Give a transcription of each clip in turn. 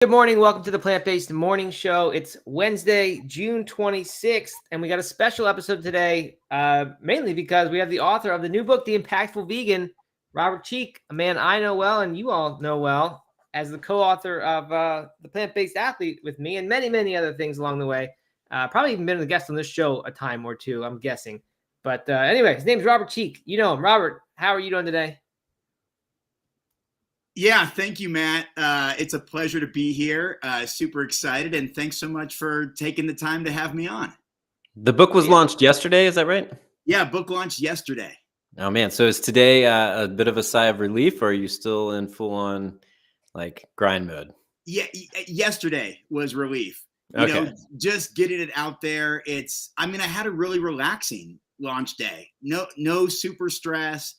Good morning. Welcome to the Plant-Based Morning Show. It's Wednesday, June 26th, and we got a special episode today, mainly because we have the author of the new book, The Impactful Vegan, Robert Cheeke, a man I know well and you all know well, as the co-author of The Plant-Based Athlete with me and many, many other things along the way. Probably even been a guest on this show a time or two, I'm guessing. But anyway, his name's Robert Cheeke. You know him. Robert, how are you doing today? Yeah, thank you, Matt. It's a pleasure to be here. Super excited, and thanks so much for taking the time to have me on. The book was launched yesterday, is that right? Yeah, book launched yesterday. Oh man, so is today a bit of a sigh of relief, or are you still in full-on like grind mode? Yeah, yesterday was relief. Okay. You know, just getting it out there. I had a really relaxing launch day. No super stress,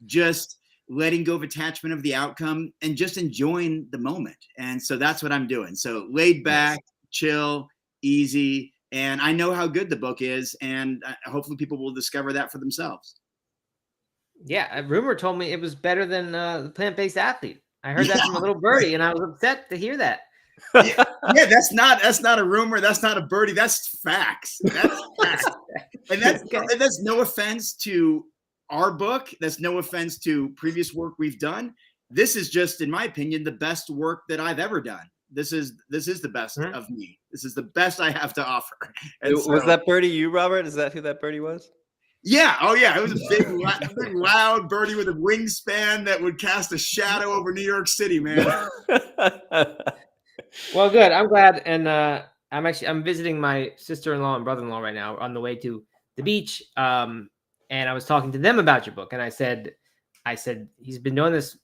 just letting go of attachment of the outcome and just enjoying the moment. And so that's what I'm doing. So laid back, chill, easy. And I know how good the book is. And hopefully people will discover that for themselves. Yeah, a rumor told me it was better than the Plant-Based Athlete. I heard that from a little birdie, and I was upset to hear that. Yeah, that's not a rumor. That's not a birdie. That's facts. That's facts. And that's no offense to our book. That's no offense to previous work we've done. This is just, in my opinion, the best work that I've ever done. This is the best of me. This is the best I have to offer. And was that birdie you, Robert? Is that who that birdie was? Yeah. Oh, yeah. It was a big, loud birdie with a wingspan that would cast a shadow over New York City, man. Well, good. I'm glad. And I'm visiting my sister-in-law and brother-in-law right now on the way to the beach. And I was talking to them about your book. And I said, he's been doing this,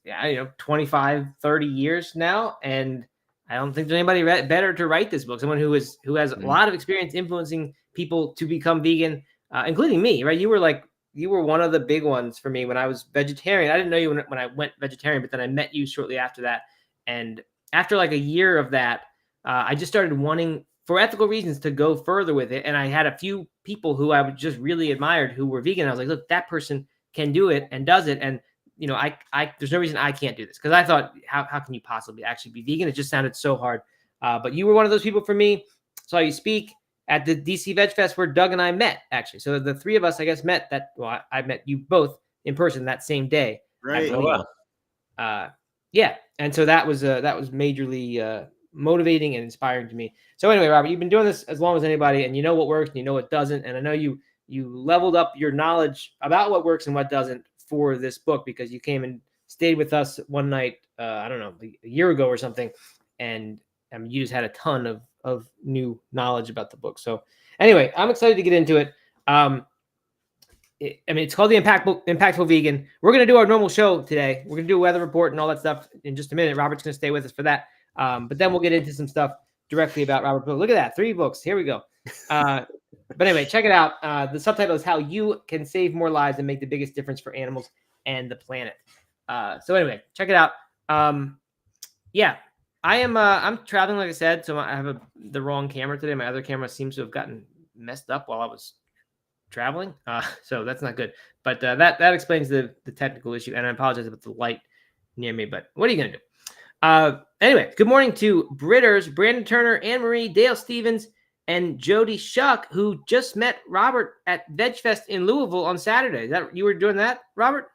25, 30 years now. And I don't think there's anybody better to write this book. Someone who has a lot of experience influencing people to become vegan, including me, right? You were one of the big ones for me when I was vegetarian. I didn't know you when I went vegetarian, but then I met you shortly after that. And after like a year of that, I just started wanting, for ethical reasons, to go further with it. And I had a few people who I just really admired who were vegan. I was like, look, that person can do it and does it. And, there's no reason I can't do this. Because I thought, how can you possibly actually be vegan? It just sounded so hard. But you were one of those people for me. Saw you speak at the DC Veg Fest where Doug and I met, actually. So the three of us, I guess, met I met you both in person that same day. Right. Oh, wow. Yeah. And so that was majorly motivating and inspiring to me. So anyway, Robert, you've been doing this as long as anybody, and you know what works and you know what doesn't. And I know you leveled up your knowledge about what works and what doesn't for this book, because you came and stayed with us one night, I don't know, a year ago or something. And you just had a ton of new knowledge about the book. So anyway, I'm excited to get into it. It's called The Impactful Vegan. We're going to do our normal show today. We're going to do a weather report and all that stuff in just a minute. Robert's going to stay with us for that. But then we'll get into some stuff directly about Robert. But look at that, 3 books. Here we go. But anyway, check it out. The subtitle is How You Can Save More Lives and Make the Biggest Difference for Animals and the Planet. So anyway, check it out. Yeah, I'm traveling, like I said, so I have the wrong camera today. My other camera seems to have gotten messed up while I was traveling. So that's not good. But that explains the technical issue. And I apologize about the light near me, but what are you going to do? Anyway, good morning to Britters, Brandon Turner, Anne Marie, Dale Stevens, and Jody Shuck, who just met Robert at Veg Fest in Louisville on Saturday. Is that you were doing that, Robert?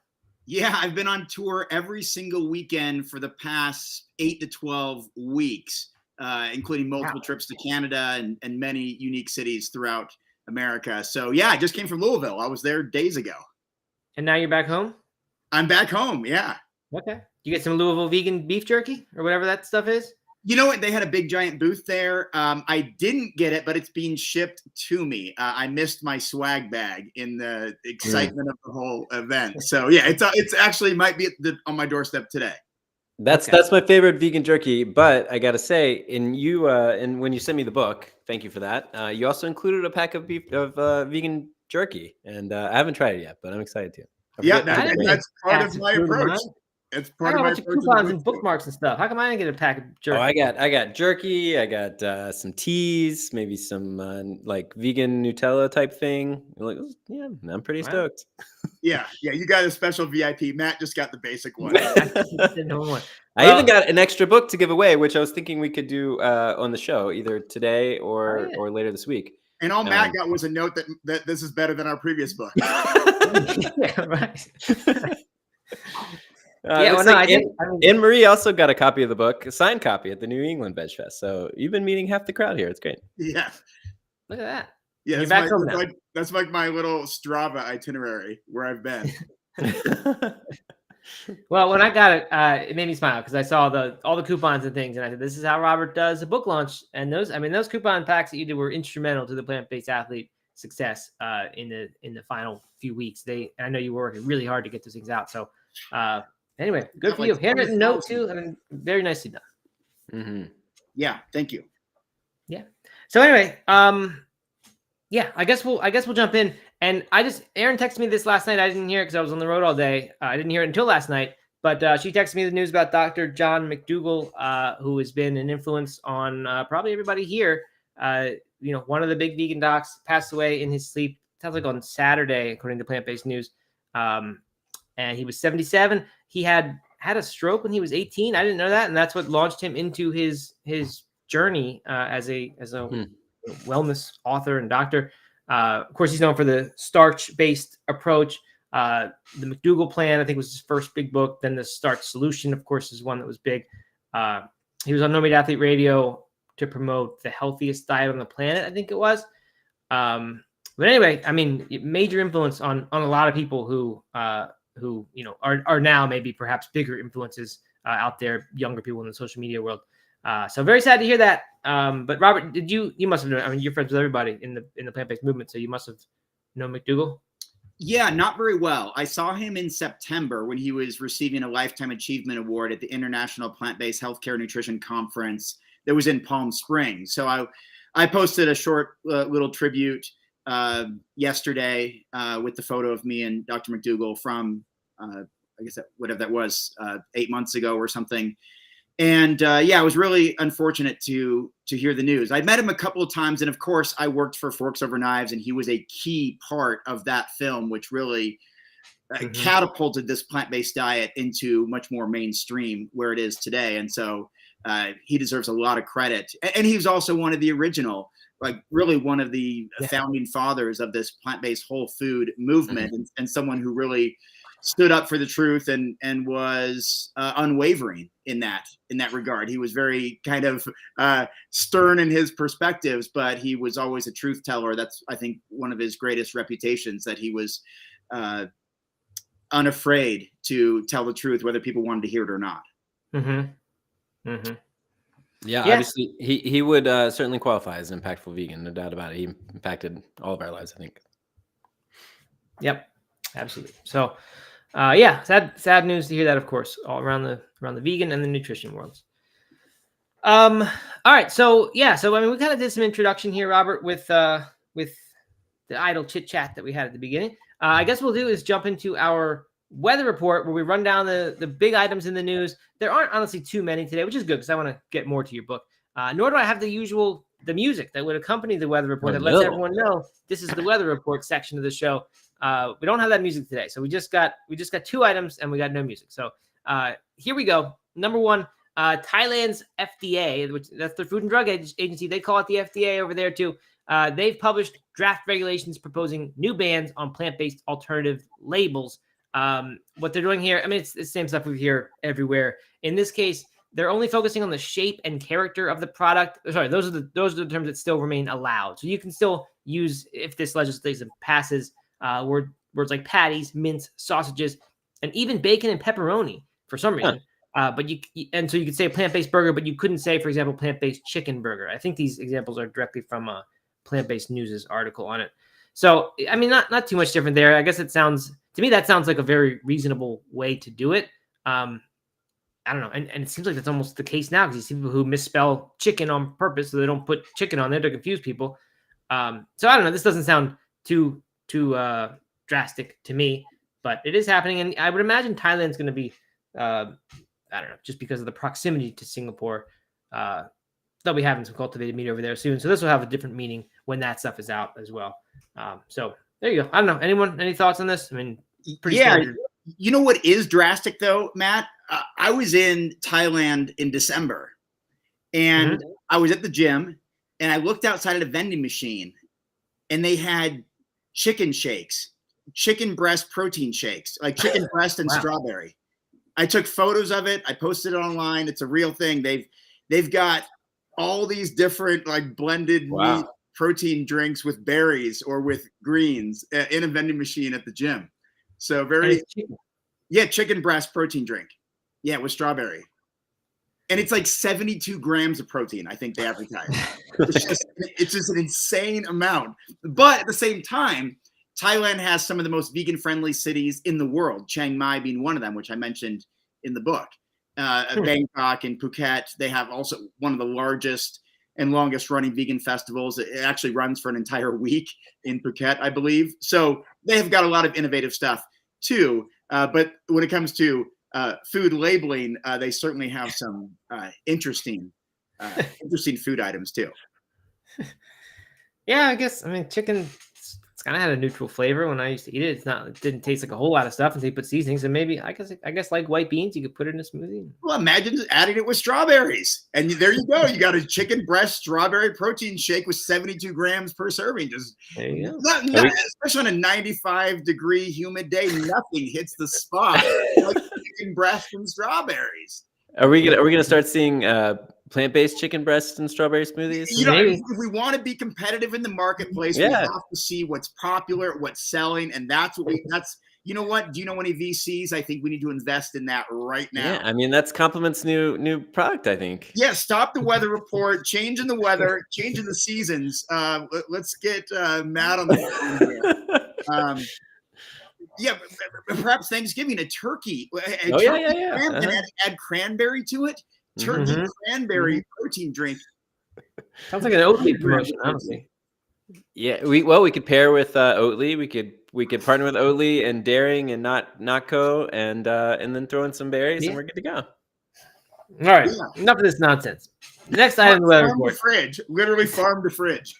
Yeah, I've been on tour every single weekend for the past 8 to 12 weeks, including multiple trips to Canada and many unique cities throughout America. So yeah, I just came from Louisville. I was there days ago. And now you're back home? I'm back home, yeah. Okay. You get some Louisville vegan beef jerky or whatever that stuff is? You know what? They had a big giant booth there. I didn't get it, but it's being shipped to me. I missed my swag bag in the excitement of the whole event. So yeah, it's actually might be on my doorstep today. That's my favorite vegan jerky. But I gotta say, and when you sent me the book, thank you for that. You also included a pack of vegan jerky, and I haven't tried it yet, but I'm excited to. Yeah, that's part of my approach. It's I part got of a my bunch of approach to the coupons book and too. bookmarks and stuff. How come I didn't get a pack of jerky? Oh, I got jerky. I got some teas, maybe some like vegan Nutella type thing. Like, yeah, I'm pretty Wow. stoked. Yeah, you got a special VIP. Matt just got the basic one. I even got an extra book to give away, which I was thinking we could do on the show either today or later this week. And all Matt got was a note that this is better than our previous book. Yeah, right. Yeah, well, no, I did. Anne Marie also got a copy of the book, a signed copy at the New England Veg Fest. So you've been meeting half the crowd here. It's great. Yeah. Look at that. Yeah, you're back home now. That's like my little Strava itinerary where I've been. Well, when I got it, it made me smile because I saw all the coupons and things, and I said, "This is how Robert does a book launch." And those coupon packs that you did were instrumental to the plant-based athlete success in the final few weeks. I know you were working really hard to get those things out. So anyway, good for you. Handwritten note too. I mean, very nicely done. Mm-hmm. Yeah, thank you. Yeah. So anyway, yeah, I guess we'll jump in. And Erin texted me this last night. I didn't hear it because I was on the road all day. I didn't hear it until last night. But she texted me the news about Dr. John McDougall, who has been an influence on probably everybody here. One of the big vegan docs passed away in his sleep. Sounds like on Saturday, according to Plant-Based News. And he was 77. He had a stroke when he was 18. I didn't know that, and that's what launched him into his journey as a wellness author and doctor. Of course, he's known for the starch-based approach. The McDougall Plan, I think, was his first big book. Then the Starch Solution, of course, is one that was big. He was on No Meat Athlete Radio to promote the healthiest diet on the planet, I think it was. But anyway, I mean, major influence on a lot of people who are now maybe perhaps bigger influences out there, younger people in the social media world. So very sad to hear that. But Robert, you must have known, I mean, you're friends with everybody in the plant-based movement, so you must have known McDougall. Yeah, not very well. I saw him in September when he was receiving a Lifetime Achievement Award at the International Plant-Based Healthcare Nutrition Conference that was in Palm Springs. So I posted a short little tribute yesterday with the photo of me and Dr. McDougall from, I guess whatever that was, 8 months ago or something. And yeah, it was really unfortunate to hear the news. I'd met him a couple of times, and of course, I worked for Forks Over Knives, and he was a key part of that film, which really catapulted this plant-based diet into much more mainstream where it is today. And so he deserves a lot of credit. And he was also one of the original, like really one of the founding fathers of this plant-based whole food movement, and someone who really stood up for the truth and was unwavering in that regard. He was very kind of stern in his perspectives, but he was always a truth teller. That's, I think, one of his greatest reputations, that he was unafraid to tell the truth, whether people wanted to hear it or not. Yeah, obviously he would certainly qualify as an impactful vegan, no doubt about it. He impacted all of our lives, I think. Yep, absolutely. So yeah, sad news to hear that, of course, all around the vegan and the nutrition worlds. All right, so I mean, we kind of did some introduction here, Robert, with the idle chit chat that we had at the beginning. I guess we'll do is jump into our weather report, where we run down the big items in the news. There aren't honestly too many today, which is good because I want to get more to your book. Nor do I have the music that would accompany the weather report that lets everyone know this is the weather report section of the show. We don't have that music today, so we just got 2 items and we got no music. So here we go. Number 1, Thailand's FDA, which that's the Food and Drug Agency. They call it the FDA over there too. They've published draft regulations proposing new bans on plant-based alternative labels. What they're doing here, I mean, it's the same stuff we hear everywhere. In this case, they're only focusing on the shape and character of the product. Sorry, those are the terms that still remain allowed. So you can still use, if this legislation passes, words like patties, mince, sausages, and even bacon and pepperoni for some reason. But so you could say a plant-based burger, but you couldn't say, for example, plant-based chicken burger. I think these examples are directly from a Plant-Based News' article on it. So, I mean, not too much different there. I guess that sounds like a very reasonable way to do it. I don't know. And it seems like that's almost the case now, because you see people who misspell chicken on purpose, so they don't put chicken on there to confuse people. So I don't know. This doesn't sound too drastic to me, but it is happening. And I would imagine Thailand's going to be I don't know, just because of the proximity to Singapore. They'll be having some cultivated meat over there soon. So this will have a different meaning when that stuff is out as well. So there you go. I don't know. Anyone, any thoughts on this? I mean, pretty standard. You know what is drastic though, Matt? I was in Thailand in December and I was at the gym and I looked outside at a vending machine and they had chicken shakes, chicken breast protein shakes, like chicken breast and strawberry. I took photos of it. I posted it online. It's a real thing. They've got all these different like blended meat protein drinks with berries or with greens in a vending machine at the gym. So chicken breast protein drink. Yeah, with strawberry. And it's like 72 grams of protein, I think they advertise. It's just an insane amount. But at the same time, Thailand has some of the most vegan-friendly cities in the world, Chiang Mai being one of them, which I mentioned in the book. Bangkok and Phuket, they have also one of the largest and longest running vegan festivals. It actually runs for an entire week in Phuket, I believe. So they have got a lot of innovative stuff too. But when it comes to food labeling, they certainly have some interesting food items too. Yeah, I guess. I mean, chicken. It's kind of had a neutral flavor when I used to eat it. It didn't taste like a whole lot of stuff until you put seasonings. And maybe I guess like white beans, you could put it in a smoothie. Well, imagine adding it with strawberries, and there you go. You got a chicken breast strawberry protein shake with 72 grams per serving. Just there you go. Especially on a 95-degree humid day, nothing hits the spot like chicken breast and strawberries. Are we gonna start seeing plant-based chicken breast and strawberry smoothies? You know, if we want to be competitive in the marketplace, we have to see what's popular, what's selling, and that's you know what? Do you know any VCs? I think we need to invest in that right now. Yeah, I mean that's Complement's new product, I think. Yeah, stop the weather report, changing the weather, changing the seasons. Let's get Matt on the phone here. Yeah, perhaps Thanksgiving, a turkey. Add cranberry to it. Turkey cranberry protein drink. Sounds like an Oatly promotion, honestly. Yeah, we could pair with Oatly. We could partner with Oatly and Daring and not Co and then throw in some berries and we're good to go. All right, enough of this nonsense. Next item, the weather report. Fridge, literally farm to fridge.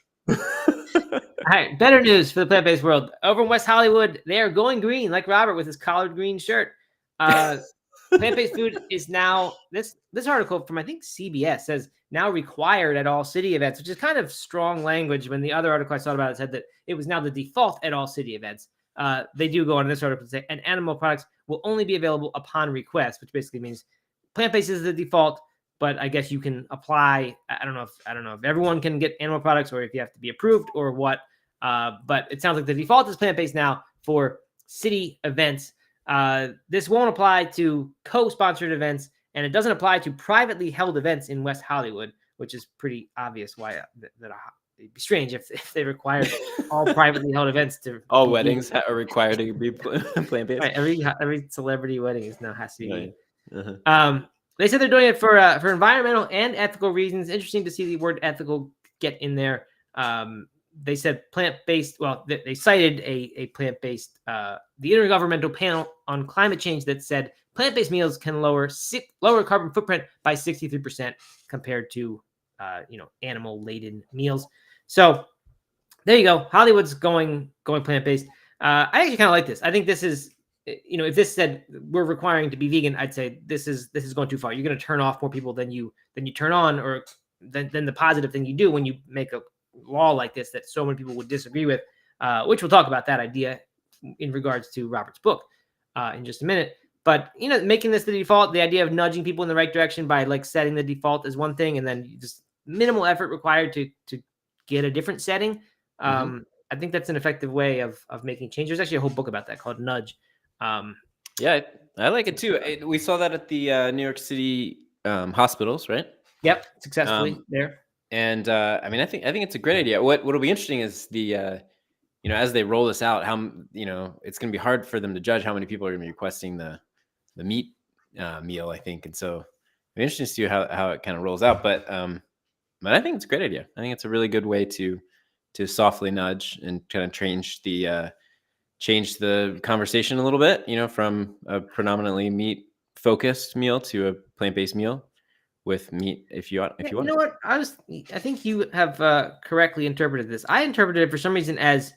All right, better news for the plant-based world. Over in West Hollywood, they are going green, like Robert with his collard green shirt. Plant-based food is now, this article from, I think, CBS says, now required at all city events, which is kind of strong language when the other article I saw about it said that it was now the default at all city events. They do go on this article and say, and animal products will only be available upon request, which basically means plant-based is the default, but I guess you can apply. I don't know if everyone can get animal products or if you have to be approved or what. But it sounds like the default is plant-based now for city events. This won't apply to co-sponsored events, and it doesn't apply to privately held events in West Hollywood, which is pretty obvious why it'd be strange if they required all privately held events to all weddings are required to be plant-based. Right, every celebrity wedding now has to be. Right. They said they're doing it for environmental and ethical reasons. Interesting to see the word ethical get in there. They said plant-based. Well, they cited a plant-based, the Intergovernmental Panel on Climate Change that said plant-based meals can lower carbon footprint by 63% compared to animal-laden meals. So there you go. Hollywood's going plant-based. I actually kind of like this. I think this is, if this said we're requiring to be vegan, I'd say this is going too far. You're going to turn off more people than you turn on, or than the positive thing you do when you make a law like this that so many people would disagree with, which we'll talk about that idea in regards to Robert's book in just a minute. But making this the default, the idea of nudging people in the right direction by like setting the default is one thing, and then just minimal effort required to get a different setting. I think that's an effective way of making change. There's actually a whole book about that called Nudge. Yeah, I like it too. We saw that at the New York City hospitals, right? Yep, successfully there. And I mean, I think it's a great idea. What'll be interesting is the as they roll this out, how it's going to be hard for them to judge how many people are going to be requesting the meat meal, I think, and so it'll be interesting to see how it kind of rolls out. But I think it's a great idea. I think it's a really good way to softly nudge and kind of change the conversation a little bit, from a predominantly meat focused meal to a plant-based meal with meat if you want. You know what? I think you have correctly interpreted this. I interpreted it for some reason as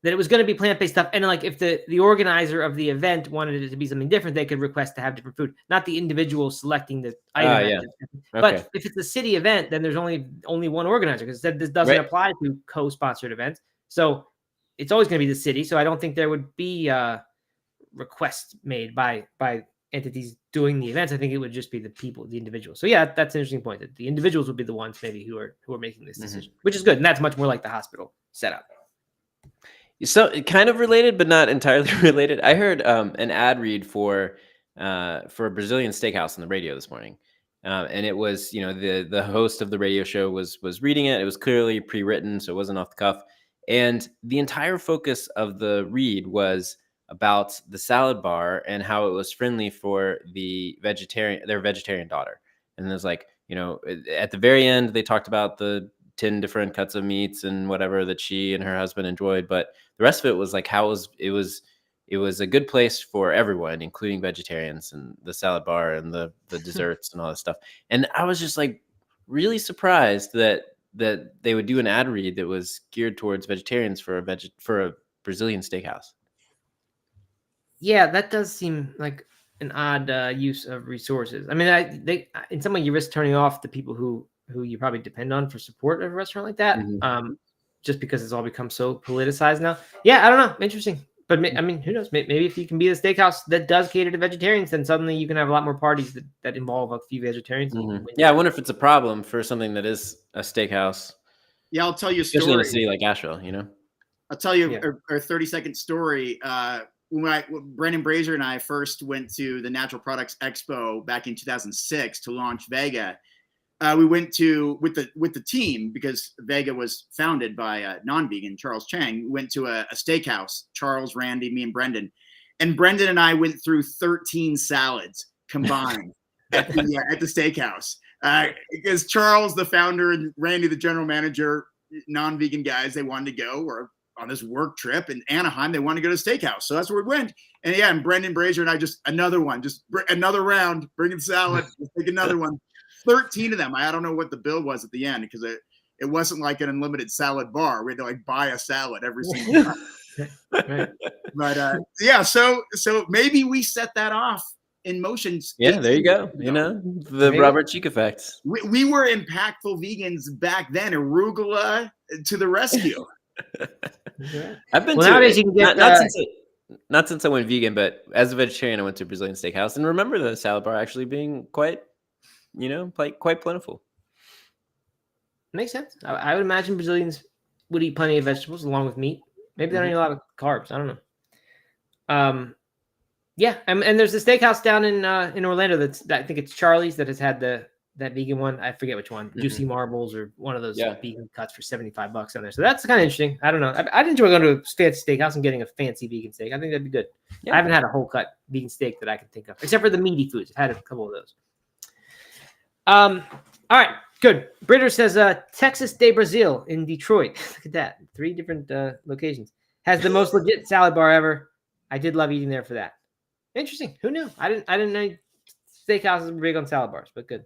that it was going to be plant-based stuff, and like if the organizer of the event wanted it to be something different, they could request to have different food, not the individual selecting the item. Yeah. But Okay. if it's a city event, then there's only one organizer, because this doesn't apply to co-sponsored events. So it's always going to be the city. So I don't think there would be requests made by entities doing the events. I think it would just be the people, the individuals. So yeah, that's an interesting point, that the individuals would be the ones maybe who are making this decision, which is good, and that's much more like the hospital setup. So kind of related, but not entirely related. I heard an ad read for a Brazilian steakhouse on the radio this morning, and it was, the host of the radio show was reading it. It was clearly pre-written, so it wasn't off the cuff. And the entire focus of the read was about the salad bar and how it was friendly for their vegetarian daughter. And it was like, at the very end, they talked about the 10 different cuts of meats and whatever that she and her husband enjoyed, but the rest of it was like how it was a good place for everyone, including vegetarians, and the salad bar and the desserts and all that stuff. And I was just like really surprised that they would do an ad read that was geared towards vegetarians for a Brazilian steakhouse. Yeah, that does seem like an odd use of resources. I mean, they in some way you risk turning off the people who you probably depend on for support of a restaurant like that, just because it's all become so politicized now. Yeah, I don't know. Interesting. But I mean, who knows? Maybe if you can be the steakhouse that does cater to vegetarians, then suddenly you can have a lot more parties that involve a few vegetarians. Yeah, I wonder if it's a problem for something that is a steakhouse. Yeah, I'll tell you a story. Especially in a city like Asheville, I'll tell you a 30-second story. When Brendan Frazier and I first went to the Natural Products Expo back in 2006 to launch Vega, we went to with the team, because Vega was founded by a non-vegan, Charles Chang. We went to a steakhouse. Charles, Randy, me, and Brendan. And Brendan and I went through 13 salads combined at the steakhouse. Because Charles, the founder, and Randy, the general manager, non-vegan guys, they wanted to go, or on this work trip in Anaheim, they wanted to go to a steakhouse. So that's where we went. And Brendan Frazier and I, just another round, bringing salad, take another one. 13 of them. I don't know what the bill was at the end, because it wasn't like an unlimited salad bar. We had to buy a salad every single time. Right. But so maybe we set that off in motion. Yeah, there you go. The Robert Cheeke effect. We were impactful vegans back then. Arugula to the rescue. I've been nowadays you can get not since I went vegan, but as a vegetarian, I went to a Brazilian steakhouse and remember the salad bar actually being quite plentiful. Makes sense. I would imagine Brazilians would eat plenty of vegetables along with meat. Maybe they don't eat a lot of carbs. I don't know. Yeah, and there's a steakhouse down in Orlando I think it's Charlie's, that has had that vegan one. I forget which one. Juicy Marbles or one of those vegan cuts for $75 on there. So that's kind of interesting. I don't know. I'd enjoy going to a fancy steakhouse and getting a fancy vegan steak. I think that'd be good. Yeah. I haven't had a whole cut vegan steak that I can think of, except for the meaty foods. I've had a couple of those. All right, good. Britter says Texas de Brazil in Detroit. Look at that. 3 different locations. Has the most legit salad bar ever. I did love eating there for that. Interesting. Who knew? I didn't know steakhouses were big on salad bars, but good.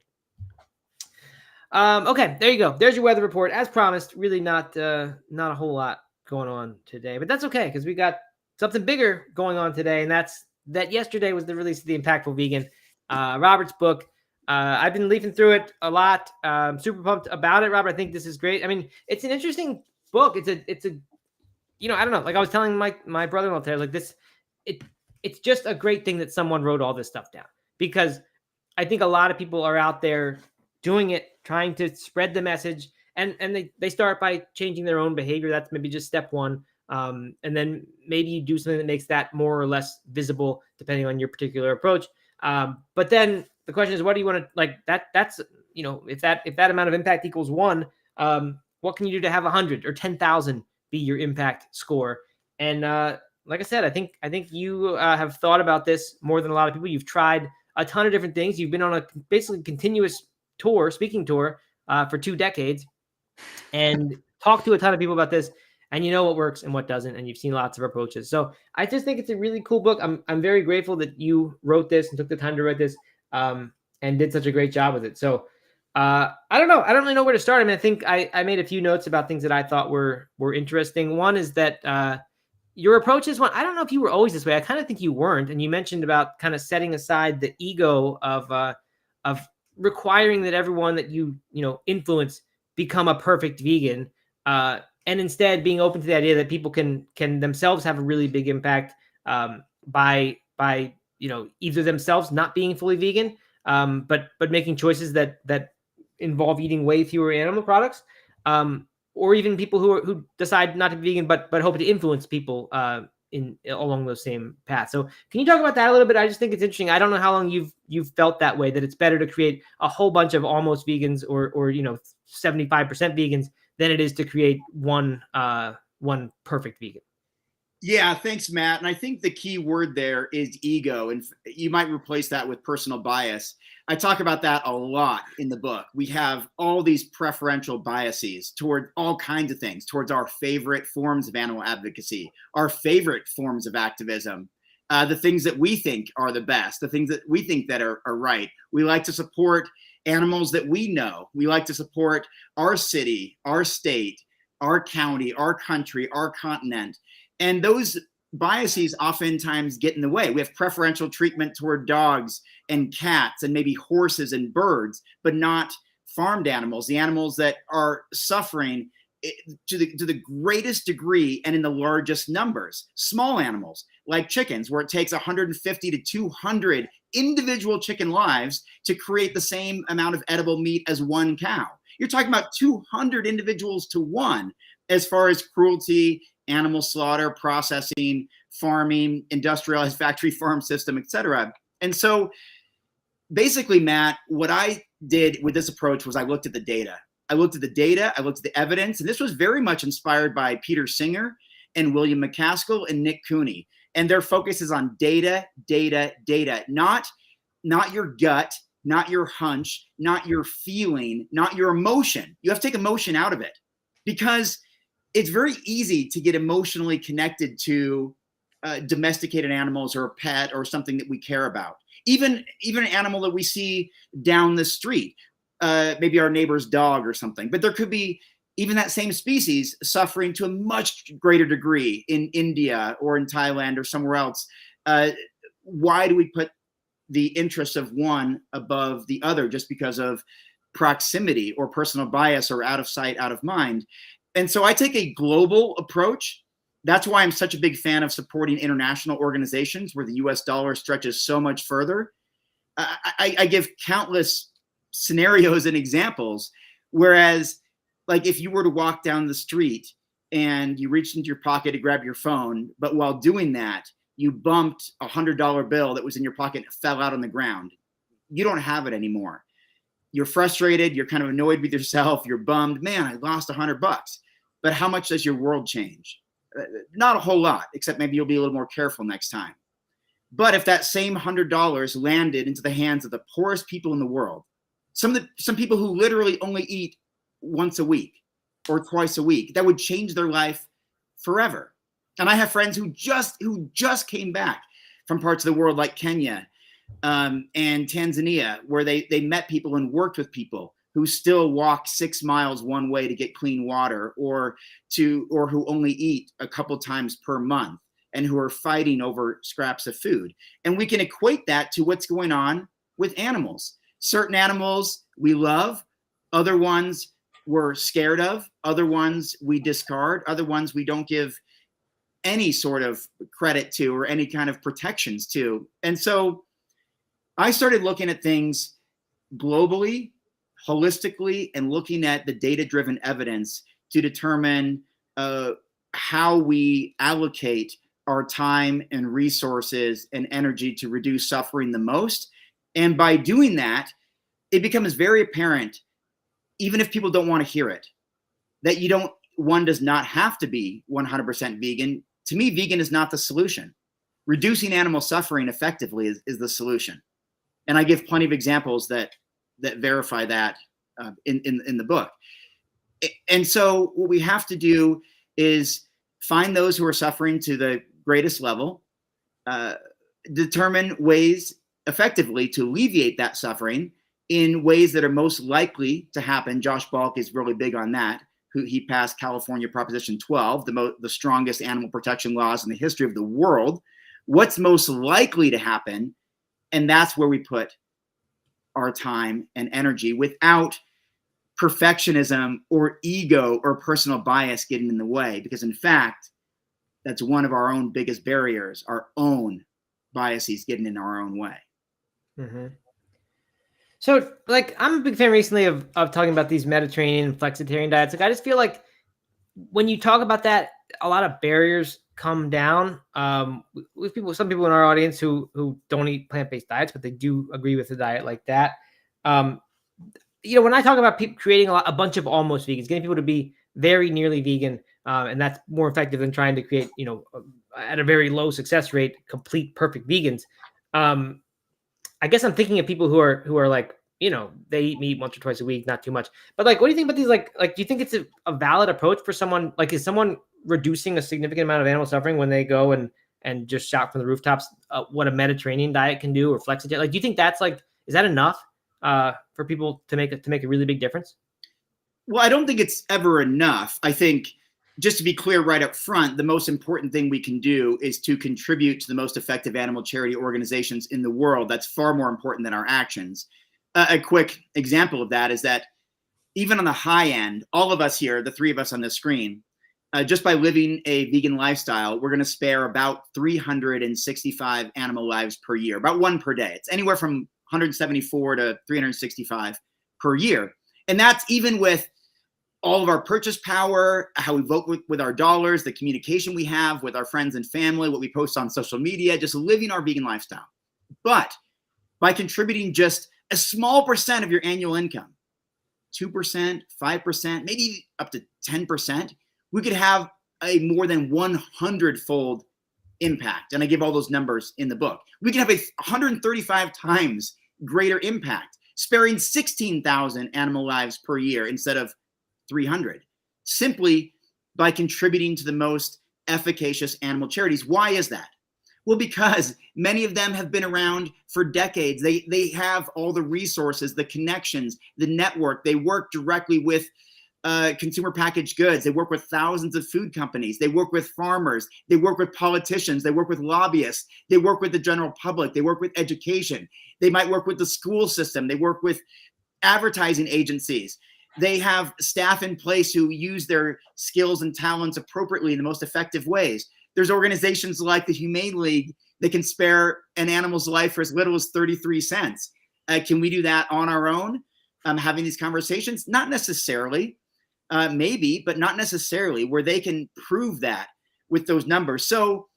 Okay, there you go. There's your weather report. As promised, really not a whole lot going on today, but that's okay, because we got something bigger going on today, and that's that yesterday was the release of The Impactful Vegan, Robert's book. I've been leafing through it a lot. Super pumped about it, Robert. I think this is great. I mean, it's an interesting book. It's a I don't know. Like I was telling my brother-in-law today, like this, it's just a great thing that someone wrote all this stuff down, because I think a lot of people are out there doing it, trying to spread the message, and they start by changing their own behavior. That's maybe just step one. And then maybe you do something that makes that more or less visible, depending on your particular approach. But then the question is, what do you want to like that's, if that amount of impact equals 1, what can you do to have 100 or 10,000 be your impact score? And like I said, I think you have thought about this more than a lot of people. You've tried a ton of different things. You've been on a basically continuous speaking tour for 2 decades, and talked to a ton of people about this. and you know what works and what doesn't, and you've seen lots of approaches. So I just think it's a really cool book. I'm very grateful that you wrote this and took the time to write this, and did such a great job with it. So I don't know. I don't really know where to start. I mean, I think I made a few notes about things that I thought were interesting. One is that your approach is one. I don't know if you were always this way. I kind of think you weren't. And you mentioned about kind of setting aside the ego of requiring that everyone that you influence become a perfect vegan, and instead being open to the idea that people can themselves have a really big impact by either themselves not being fully vegan, but making choices that involve eating way fewer animal products, or even people who decide not to be vegan but hope to influence people along those same paths. So can you talk about that a little bit? I just think it's interesting. I don't know how long you've felt that way, that it's better to create a whole bunch of almost vegans or 75% vegans than it is to create one perfect vegan. Yeah, thanks, Matt. And I think the key word there is ego, and you might replace that with personal bias. I talk about that a lot in the book. We have all these preferential biases toward all kinds of things, towards our favorite forms of animal advocacy, our favorite forms of activism, the things that we think are the best, the things that we think that are right. We like to support animals that we know. We like to support our city, our state, our county, our country, our continent. And those biases oftentimes get in the way. We have preferential treatment toward dogs and cats and maybe horses and birds, but not farmed animals, the animals that are suffering to the greatest degree and in the largest numbers. Small animals like chickens, where it takes 150 to 200 individual chicken lives to create the same amount of edible meat as one cow. You're talking about 200 individuals to one as far as cruelty, animal slaughter, processing, farming, industrialized factory farm system, et cetera. And so basically, Matt, what I did with this approach was I looked at the data. I looked at the evidence, and this was very much inspired by Peter Singer and William McCaskill and Nick Cooney. And their focus is on data, not your gut, not your hunch, not your feeling, not your emotion. You have to take emotion out of it, because it's very easy to get emotionally connected to domesticated animals or a pet or something that we care about. Even an animal that we see down the street, maybe our neighbor's dog or something. But there could be even that same species suffering to a much greater degree in India or in Thailand or somewhere else. Why do we put the interests of one above the other just because of proximity or personal bias or out of sight, out of mind? And so I take a global approach. That's why I'm such a big fan of supporting international organizations where the US dollar stretches so much further. I give countless scenarios and examples, whereas like if you were to walk down the street and you reached into your pocket to grab your phone, but while doing that, you bumped $100 bill that was in your pocket and fell out on the ground. You don't have it anymore. You're frustrated. You're kind of annoyed with yourself. You're bummed. Man, I lost $100. But how much does your world change? Not a whole lot, except maybe you'll be a little more careful next time. But if that same $100 landed into the hands of the poorest people in the world, some people who literally only eat once a week or twice a week, that would change their life forever. And I have friends who just came back from parts of the world like Kenya and Tanzania, where they met people and worked with people who still walk 6 miles one way to get clean water, or who only eat a couple times per month and who are fighting over scraps of food. And we can equate that to what's going on with animals. Certain animals we love, other ones we're scared of, other ones we discard, other ones we don't give any sort of credit to or any kind of protections to. And so I started looking at things globally, holistically, and looking at the data-driven evidence to determine how we allocate our time and resources and energy to reduce suffering the most. And by doing that, it becomes very apparent, even if people don't want to hear it, that one does not have to be 100% vegan. To me, vegan is not the solution. Reducing animal suffering effectively is the solution. And I give plenty of examples that verify that in the book. And so what we have to do is find those who are suffering to the greatest level, determine ways effectively to alleviate that suffering in ways that are most likely to happen. Josh Balk is really big on that. He passed California Proposition 12, the strongest animal protection laws in the history of the world. What's most likely to happen? And that's where we put our time and energy without perfectionism or ego or personal bias getting in the way. Because in fact, that's one of our own biggest barriers, our own biases getting in our own way. Mm-hmm. So, like, I'm a big fan recently of talking about these Mediterranean and flexitarian diets. Like, I just feel like when you talk about that, a lot of barriers come down. With some people in our audience who don't eat plant-based diets, but they do agree with a diet like that. When I talk about creating a bunch of almost vegans, getting people to be very nearly vegan, and that's more effective than trying to create, at a very low success rate, complete perfect vegans. I guess I'm thinking of people who are like, they eat meat once or twice a week, not too much. But like, what do you think about these? Like, do you think it's a valid approach for someone? Like, is someone reducing a significant amount of animal suffering when they go and just shout from the rooftops what a Mediterranean diet can do, or flexitarian? Like, do you think that's like, is that enough for people to make a really big difference? Well, I don't think it's ever enough. I think, just to be clear right up front, the most important thing we can do is to contribute to the most effective animal charity organizations in the world. That's far more important than our actions. A quick example of that is that even on the high end, all of us here, the three of us on the screen, just by living a vegan lifestyle, we're going to spare about 365 animal lives per year, about one per day. It's anywhere from 174 to 365 per year. And that's even with all of our purchase power, how we vote with our dollars, the communication we have with our friends and family, what we post on social media, just living our vegan lifestyle. But by contributing just a small percent of your annual income, 2%, 5%, maybe up to 10%, we could have a more than 100-fold impact. And I give all those numbers in the book. We can have a 135 times greater impact, sparing 16,000 animal lives per year instead of 300, simply by contributing to the most efficacious animal charities. Why is that? Well, because many of them have been around for decades. They have all the resources, the connections, the network. They work directly with consumer packaged goods. They work with thousands of food companies. They work with farmers. They work with politicians. They work with lobbyists. They work with the general public. They work with education. They might work with the school system. They work with advertising agencies. They have staff in place who use their skills and talents appropriately in the most effective ways. There's organizations like the Humane League that can spare an animal's life for as little as 33 cents. Can we do that on our own? Having these conversations? Not necessarily. Maybe, but not necessarily, where they can prove that with those numbers. So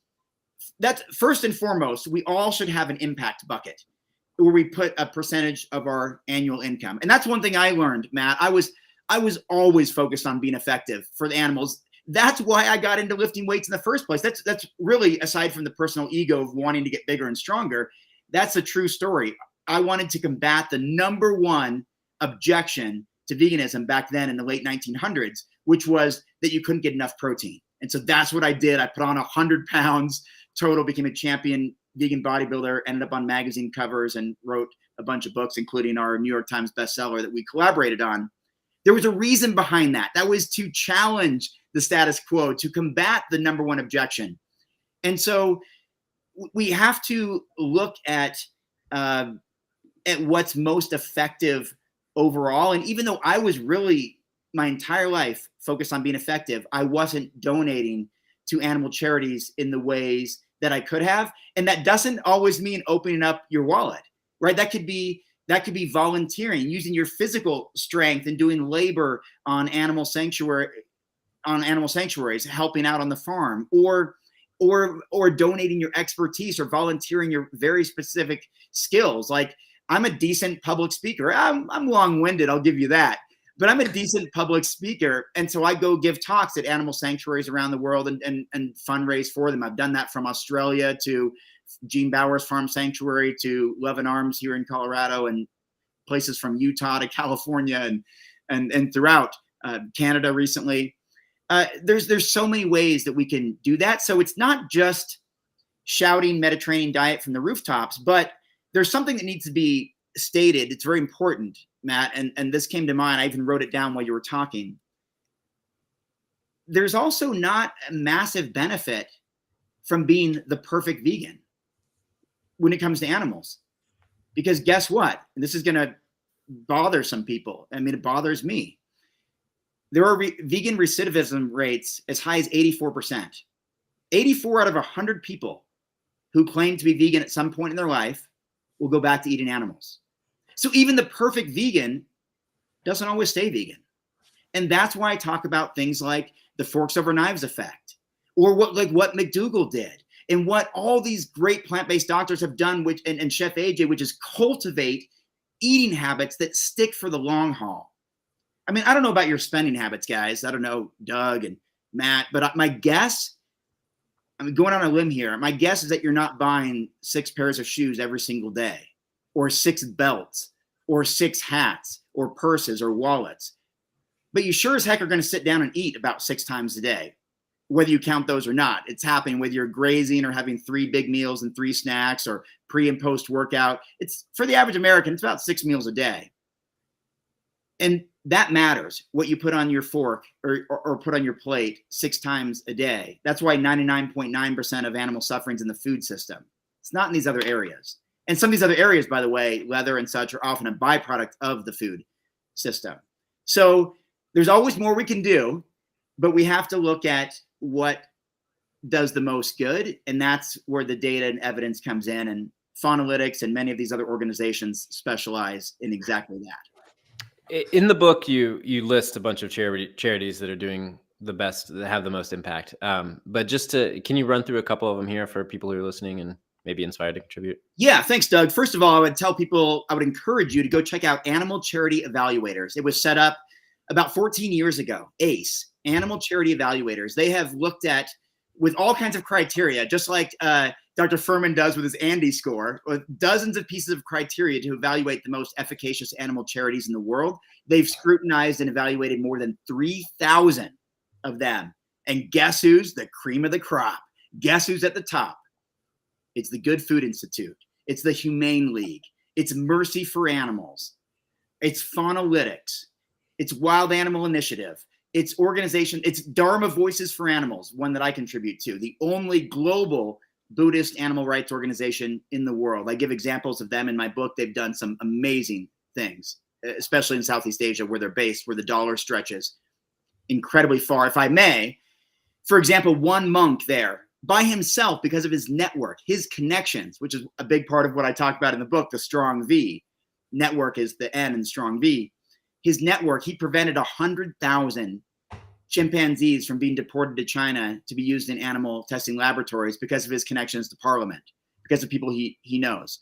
that's first and foremost, we all should have an impact bucket where we put a percentage of our annual income. And that's one thing I learned, Matt. I was always focused on being effective for the animals. That's why I got into lifting weights in the first place. That's really, aside from the personal ego of wanting to get bigger and stronger, that's a true story. I wanted to combat the number one objection to veganism back then in the late 1900s, which was that you couldn't get enough protein. And so that's what I did. I put on 100 pounds total, became a champion vegan bodybuilder, ended up on magazine covers and wrote a bunch of books, including our New York Times bestseller that we collaborated on. There was a reason behind that. That was to challenge the status quo, to combat the number one objection. And so we have to look at what's most effective overall. And even though I was really my entire life focused on being effective, I wasn't donating to animal charities in the ways that I could have. And that doesn't always mean opening up your wallet, right? That could be volunteering, using your physical strength and doing labor on animal sanctuaries, helping out on the farm, or donating your expertise or volunteering your very specific skills. Like, I'm a decent public speaker. I'm long-winded, I'll give you that. But I'm a decent public speaker. And so I go give talks at animal sanctuaries around the world and fundraise for them. I've done that from Australia to Gene Bauer's Farm Sanctuary to Love and Arms here in Colorado, and places from Utah to California and throughout Canada recently. There's so many ways that we can do that. So it's not just shouting Mediterranean diet from the rooftops, but there's something that needs to be stated. It's very important, Matt, and this came to mind. I even wrote it down while you were talking. There's also not a massive benefit from being the perfect vegan when it comes to animals. Because guess what? And this is going to bother some people. I mean, it bothers me. There are vegan recidivism rates as high as 84%. 84 out of 100 people who claim to be vegan at some point in their life will go back to eating animals. So even the perfect vegan doesn't always stay vegan. And that's why I talk about things like the forks over knives effect, or what McDougall did, and what all these great plant-based doctors have done, which and Chef AJ, which is cultivate eating habits that stick for the long haul. I mean, I don't know about your spending habits, guys. I don't know, Doug and Matt, but my guess, I'm going on a limb here. My guess is that you're not buying 6 pairs of shoes every single day, or 6 belts, or 6 hats, or purses, or wallets. But you sure as heck are going to sit down and eat about 6 times a day, whether you count those or not. It's happening whether you're grazing or having 3 big meals and 3 snacks, or pre and post workout. It's for the average American, it's about 6 meals a day. And that matters, what you put on your fork or put on your plate 6 times a day. That's why 99.9% of animal suffering is in the food system. It's not in these other areas. And some of these other areas, by the way, leather and such, are often a byproduct of the food system. So there's always more we can do, but we have to look at what does the most good. And that's where the data and evidence comes in. And Faunalytics and many of these other organizations specialize in exactly that. In the book, you list a bunch of charities that are doing the best, that have the most impact. But can you run through a couple of them here for people who are listening and maybe inspired to contribute? Yeah, thanks, Doug. First of all, I would encourage you to go check out Animal Charity Evaluators. It was set up about 14 years ago, ACE, Animal Charity Evaluators. They have looked at, with all kinds of criteria, just like Dr. Furman does with his Andy score, with dozens of pieces of criteria to evaluate the most efficacious animal charities in the world. They've scrutinized and evaluated more than 3,000 of them. And guess who's the cream of the crop? Guess who's at the top? It's the Good Food Institute. It's the Humane League. It's Mercy for Animals. It's Faunalytics. It's Wild Animal Initiative. It's Dharma Voices for Animals, one that I contribute to, the only global Buddhist animal rights organization in the world. I give examples of them in my book. They've done some amazing things, especially in Southeast Asia, where they're based, where the dollar stretches incredibly far. If I may, for example, one monk there by himself, because of his network, his connections, which is a big part of what I talk about in the book, the strong V. Network is the N in strong V. His network, he prevented 100,000 chimpanzees from being deported to China to be used in animal testing laboratories because of his connections to Parliament, because of people he knows.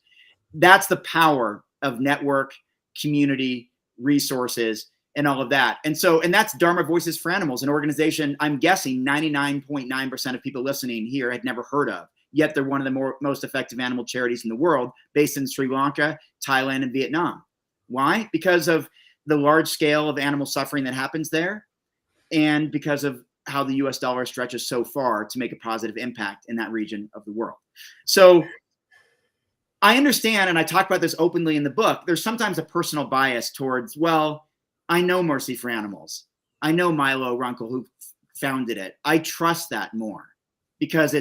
That's the power of network, community, resources, and all of that. And that's Dharma Voices for Animals, an organization I'm guessing 99.9% of people listening here had never heard of. Yet they're one of the most effective animal charities in the world, based in Sri Lanka, Thailand, and Vietnam. Why? Because of the large scale of animal suffering that happens there, and because of how the US dollar stretches so far to make a positive impact in that region of the world. So I understand, and I talk about this openly in the book, there's sometimes a personal bias towards, well, I know Mercy for Animals. I know Milo Runkle, who founded it. I trust that more because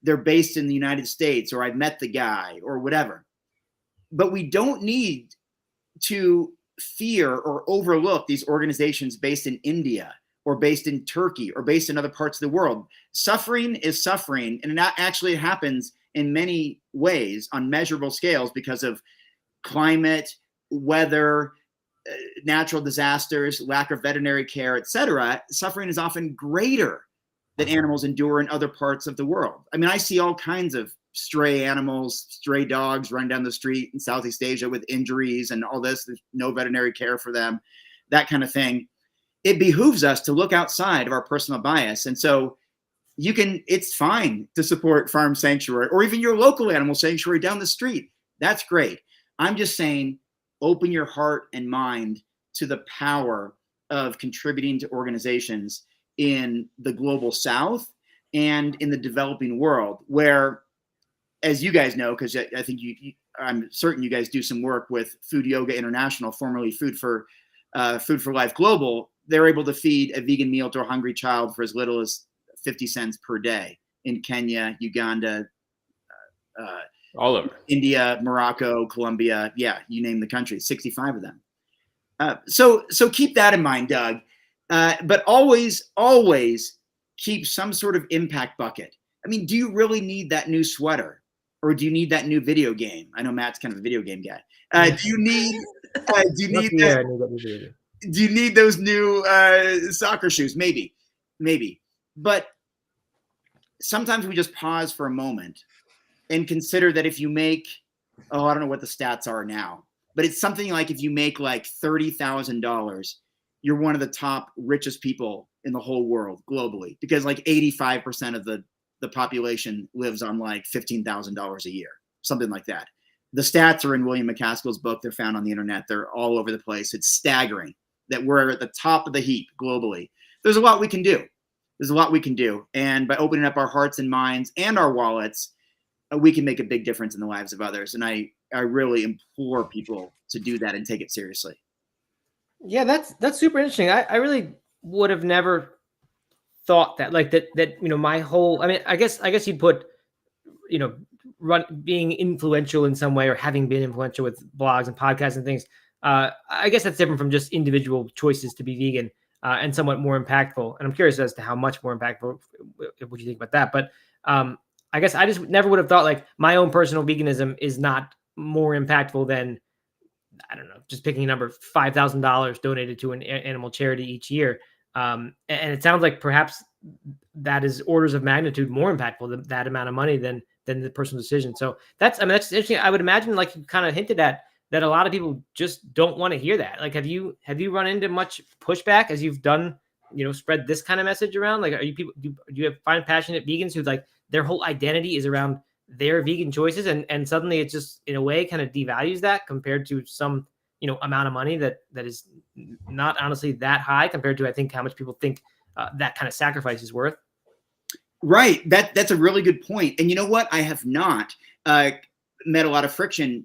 they're based in the United States, or I've met the guy, or whatever. But we don't need to fear or overlook these organizations based in India, or based in Turkey, or based in other parts of the world. Suffering is suffering, and it actually happens in many ways on measurable scales because of climate, weather, natural disasters, lack of veterinary care, etc. Suffering is often greater that animals endure in other parts of the world. I mean, I see all kinds of stray animals, stray dogs run down the street in Southeast Asia with injuries and all this. There's no veterinary care for them, that kind of thing. It behooves us to look outside of our personal bias. And so it's fine to support Farm Sanctuary or even your local animal sanctuary down the street. That's great. I'm just saying, open your heart and mind to the power of contributing to organizations in the global South and in the developing world, where, as you guys know, because I think I'm certain you guys do some work with Food Yoga International, formerly Food for Life Global. They're able to feed a vegan meal to a hungry child for as little as 50 cents per day in Kenya, Uganda, all over India, Morocco, Colombia. Yeah, you name the country, 65 of them. So keep that in mind, Doug. But always keep some sort of impact bucket. I mean, do you really need that new sweater, or do you need that new video game? I know Matt's kind of a video game guy. Do you need those new soccer shoes? Maybe. But sometimes we just pause for a moment and consider that if you make, I don't know what the stats are now, but it's something like if you make like $30,000, you're one of the top richest people in the whole world globally, because like 85% of the population lives on like $15,000 a year, something like that. The stats are in William McCaskill's book. They're found on the internet. They're all over the place. It's staggering that we're at the top of the heap globally. There's a lot we can do. And by opening up our hearts and minds and our wallets, we can make a big difference in the lives of others. And I really implore people to do that and take it seriously. Yeah, that's super interesting. I really would have never thought that, like that, my whole, I mean, I guess you'd put, being influential in some way, or having been influential with blogs and podcasts and things. I guess that's different from just individual choices to be vegan, and somewhat more impactful. And I'm curious as to how much more impactful, what you think about that. But I guess I just never would have thought like my own personal veganism is not more impactful than, I don't know, just picking a number, $5,000 donated to an animal charity each year. And it sounds like perhaps that is orders of magnitude more impactful than that amount of money than the personal decision. So that's interesting. I would imagine, like you kind of hinted at, that a lot of people just don't want to hear that. Like, have you run into much pushback as you've done, spread this kind of message around? Like, are you people, do you find passionate vegans who like their whole identity is around their vegan choices, and suddenly it just in a way kind of devalues that compared to some, amount of money that is not honestly that high compared to, I think, how much people think that kind of sacrifice is worth? Right. That's a really good point. And you know what? I have not met a lot of friction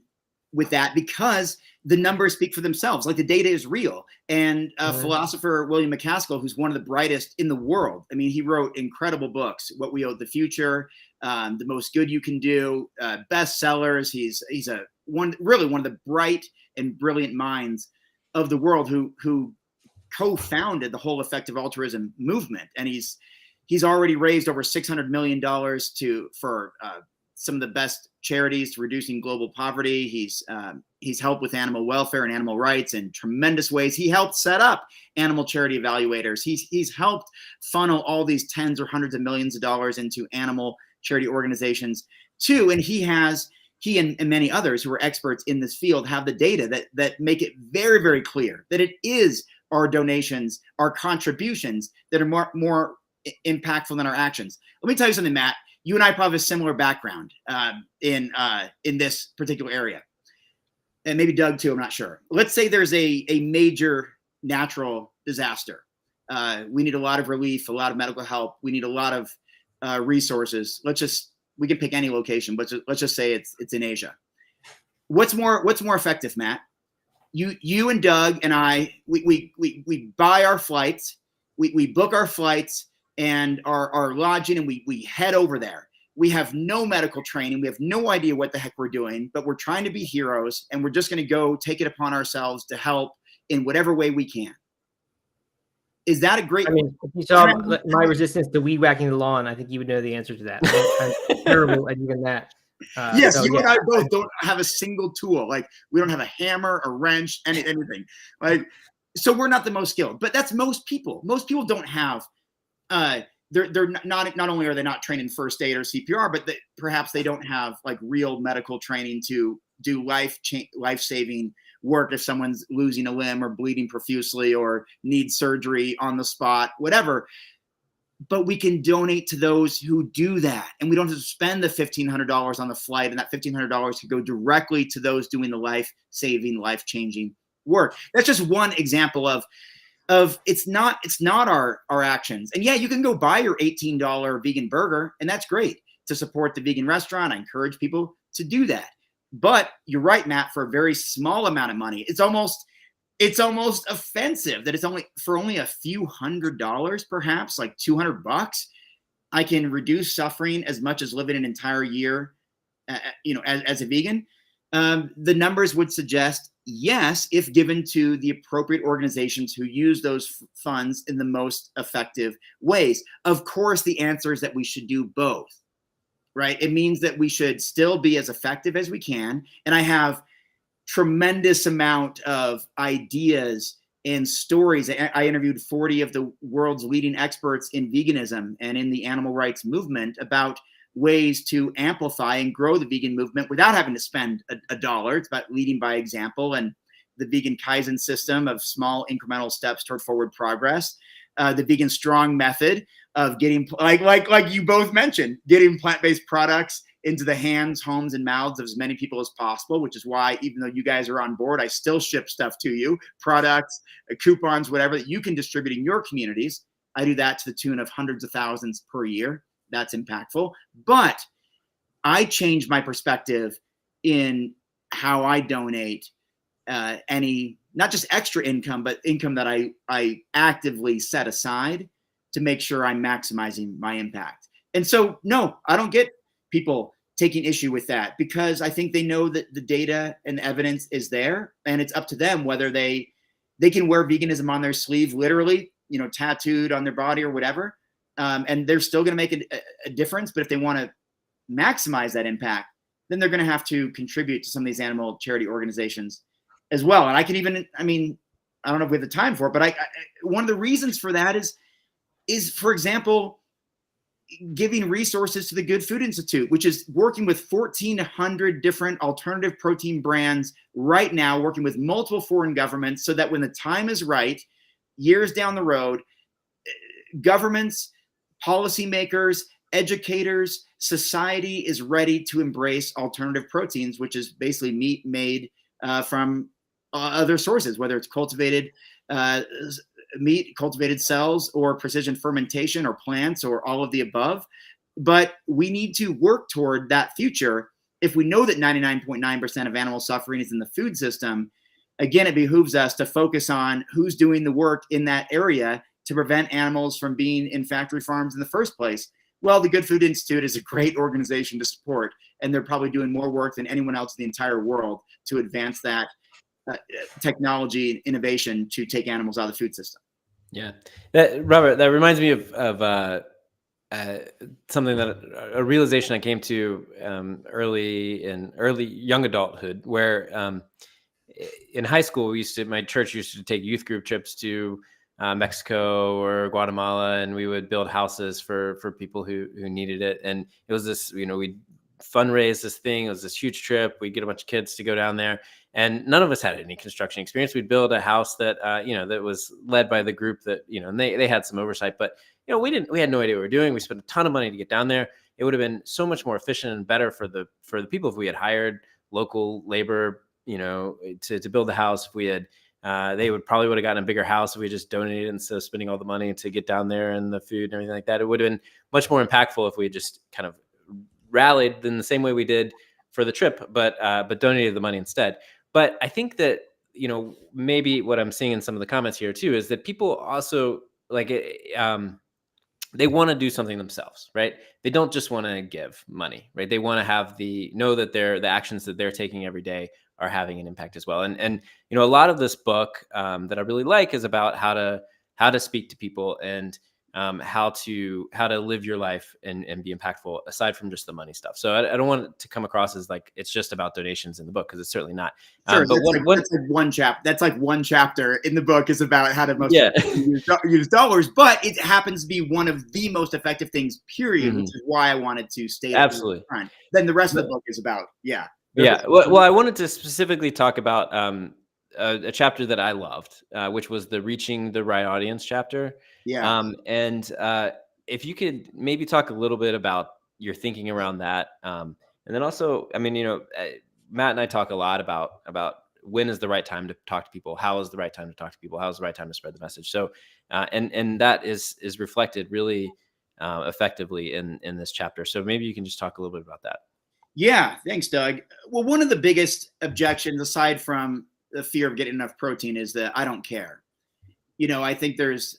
with that, because the numbers speak for themselves. Like, the data is real. And philosopher William McCaskill, who's one of the brightest in the world, I mean, he wrote incredible books, What We Owe the Future, The Most Good You Can Do, bestsellers. He's one of the bright and brilliant minds of the world who co-founded the whole effective altruism movement. And he's already raised over $600 million for some of the best charities to reducing global poverty. He's helped with animal welfare and animal rights in tremendous ways. He helped set up animal charity evaluators. He's helped funnel all these tens or hundreds of millions of dollars into animal charity organizations too. And he and many others who are experts in this field have the data that make it very, very clear that it is our donations, our contributions that are more impactful than our actions. Let me tell you something, Matt. You and I probably have a similar background in this particular area, and maybe Doug too. I'm not sure. Let's say there's a major natural disaster. We need a lot of relief, a lot of medical help. We need a lot of resources. We can pick any location, but let's just say it's in Asia. What's more effective, Matt? You and Doug and I, we buy our flights, we book our flights and our lodging, and we head over there. We have no medical training. We have no idea what the heck we're doing, but we're trying to be heroes, and we're just going to go take it upon ourselves to help in whatever way we can. Is that a great? I mean, if you saw my resistance to weed whacking the lawn, I think you would know the answer to that. I'm terrible at even that. Yes, you and I both don't have a single tool. Like, we don't have a hammer, a wrench, anything. Like, so we're not the most skilled. But that's most people. Most people don't have. They're not only are they not trained in first aid or CPR, but perhaps they don't have like real medical training to do life-saving work if someone's losing a limb or bleeding profusely or needs surgery on the spot, whatever. But we can donate to those who do that, and we don't have to spend the $1,500 on the flight, and that $1,500 could go directly to those doing the life-saving, life-changing work. That's just one example of of it's not our actions. And yeah, you can go buy your $18 vegan burger, and that's great to support the vegan restaurant. I encourage people to do that. But you're right, Matt, for a very small amount of money, it's almost offensive that it's only a few $100s, perhaps like $200. I can reduce suffering as much as living an entire year, as a vegan. The numbers would suggest yes, if given to the appropriate organizations who use those funds in the most effective ways. Of course, the answer is that we should do both, right? It means that we should still be as effective as we can. And I have tremendous amount of ideas and stories. I interviewed 40 of the world's leading experts in veganism and in the animal rights movement about ways to amplify and grow the vegan movement without having to spend a dollar. It's about leading by example and the vegan Kaizen system of small incremental steps toward forward progress. The vegan strong method of getting, like you both mentioned, getting plant-based products into the hands, homes, and mouths of as many people as possible, which is why, even though you guys are on board, I still ship stuff to you, products, coupons, whatever that you can distribute in your communities. I do that to the tune of hundreds of thousands per year. That's impactful. But I changed my perspective in how I donate any, not just extra income, but income that I actively set aside to make sure I'm maximizing my impact. And so, no, I don't get people taking issue with that, because I think they know that the data and evidence is there, and it's up to them whether they can wear veganism on their sleeve, literally, tattooed on their body or whatever. And they're still going to make a difference. But if they want to maximize that impact, then they're going to have to contribute to some of these animal charity organizations as well. And I can even, I don't know if we have the time for it, but one of the reasons for that is, for example, giving resources to the Good Food Institute, which is working with 1,400 different alternative protein brands right now, working with multiple foreign governments, so that when the time is right, years down the road, governments, policymakers, educators, society is ready to embrace alternative proteins, which is basically meat made from other sources, whether it's cultivated meat, cultivated cells, or precision fermentation, or plants, or all of the above. But we need to work toward that future. If we know that 99.9% of animal suffering is in the food system, again, it behooves us to focus on who's doing the work in that area to prevent animals from being in factory farms in the first place. Well, the Good Food Institute is a great organization to support, and they're probably doing more work than anyone else in the entire world to advance that technology and innovation to take animals out of the food system. Yeah, Robert, that reminds me of something that a realization I came to early young adulthood, where in high school my church used to take youth group trips to Mexico or Guatemala, and we would build houses for people who needed it. And it was this, we'd fundraise this thing. It was this huge trip. We'd get a bunch of kids to go down there, and none of us had any construction experience. We'd build a house that, that was led by the group that, and they had some oversight, but, we had no idea what we were doing. We spent a ton of money to get down there. It would have been so much more efficient and better for the people if we had hired local labor, to build the house. If we had, they would have gotten a bigger house if we just donated instead of spending all the money to get down there and the food and everything like that. It would have been much more impactful if we had just kind of rallied in the same way we did for the trip, but donated the money instead. But I think that, maybe what I'm seeing in some of the comments here too, is that people also they want to do something themselves, right? They don't just want to give money, right? They want to have know that the actions that they're taking every day are having an impact as well. And a lot of this book that I really like is about how to speak to people and how to live your life and be impactful aside from just the money stuff. So I don't want it to come across as like it's just about donations in the book, because it's certainly not. Sure, but that's like one chapter. That's like one chapter in the book is about how to use dollars, but it happens to be one of the most effective things, period, which is why I wanted to state absolutely. Then the rest of the book is about Well, I wanted to specifically talk about a chapter that I loved, which was the Reaching the Right Audience chapter. Yeah. And if you could maybe talk a little bit about your thinking around that. And then also, Matt and I talk a lot about when is the right time to talk to people? How is the right time to talk to people? How is the right time to spread the message? So, and that is reflected really effectively in this chapter. So maybe you can just talk a little bit about that. Yeah, thanks, Doug. Well, one of the biggest objections, aside from the fear of getting enough protein, is that I don't care. I think there's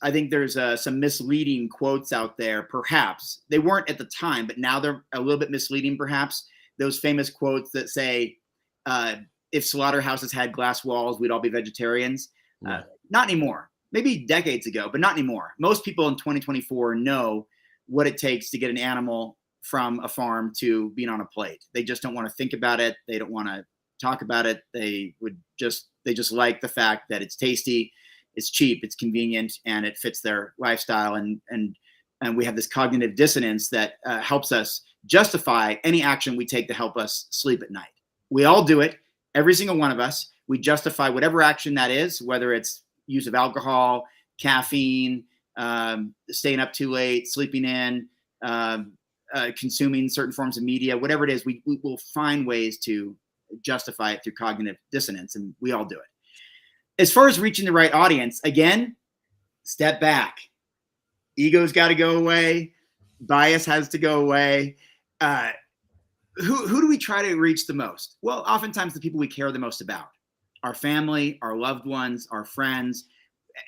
some misleading quotes out there. Perhaps they weren't at the time, but now they're a little bit misleading. Perhaps those famous quotes that say, "If slaughterhouses had glass walls, we'd all be vegetarians." Yeah. Not anymore. Maybe decades ago, but not anymore. Most people in 2024 know what it takes to get an animal from a farm to being on a plate. They just don't want to think about it. They don't want to talk about it. They just like the fact that it's tasty, it's cheap, it's convenient, and it fits their lifestyle. And we have this cognitive dissonance that helps us justify any action we take to help us sleep at night. We all do it, every single one of us. We justify whatever action that is, whether it's use of alcohol, caffeine, staying up too late, sleeping in, consuming certain forms of media, whatever it is, we will find ways to justify it through cognitive dissonance, and we all do it. As far as reaching the right audience, again, step back. Ego's got to go away. Bias has to go away. Who do we try to reach the most? Well, oftentimes the people we care the most about. Our family, our loved ones, our friends,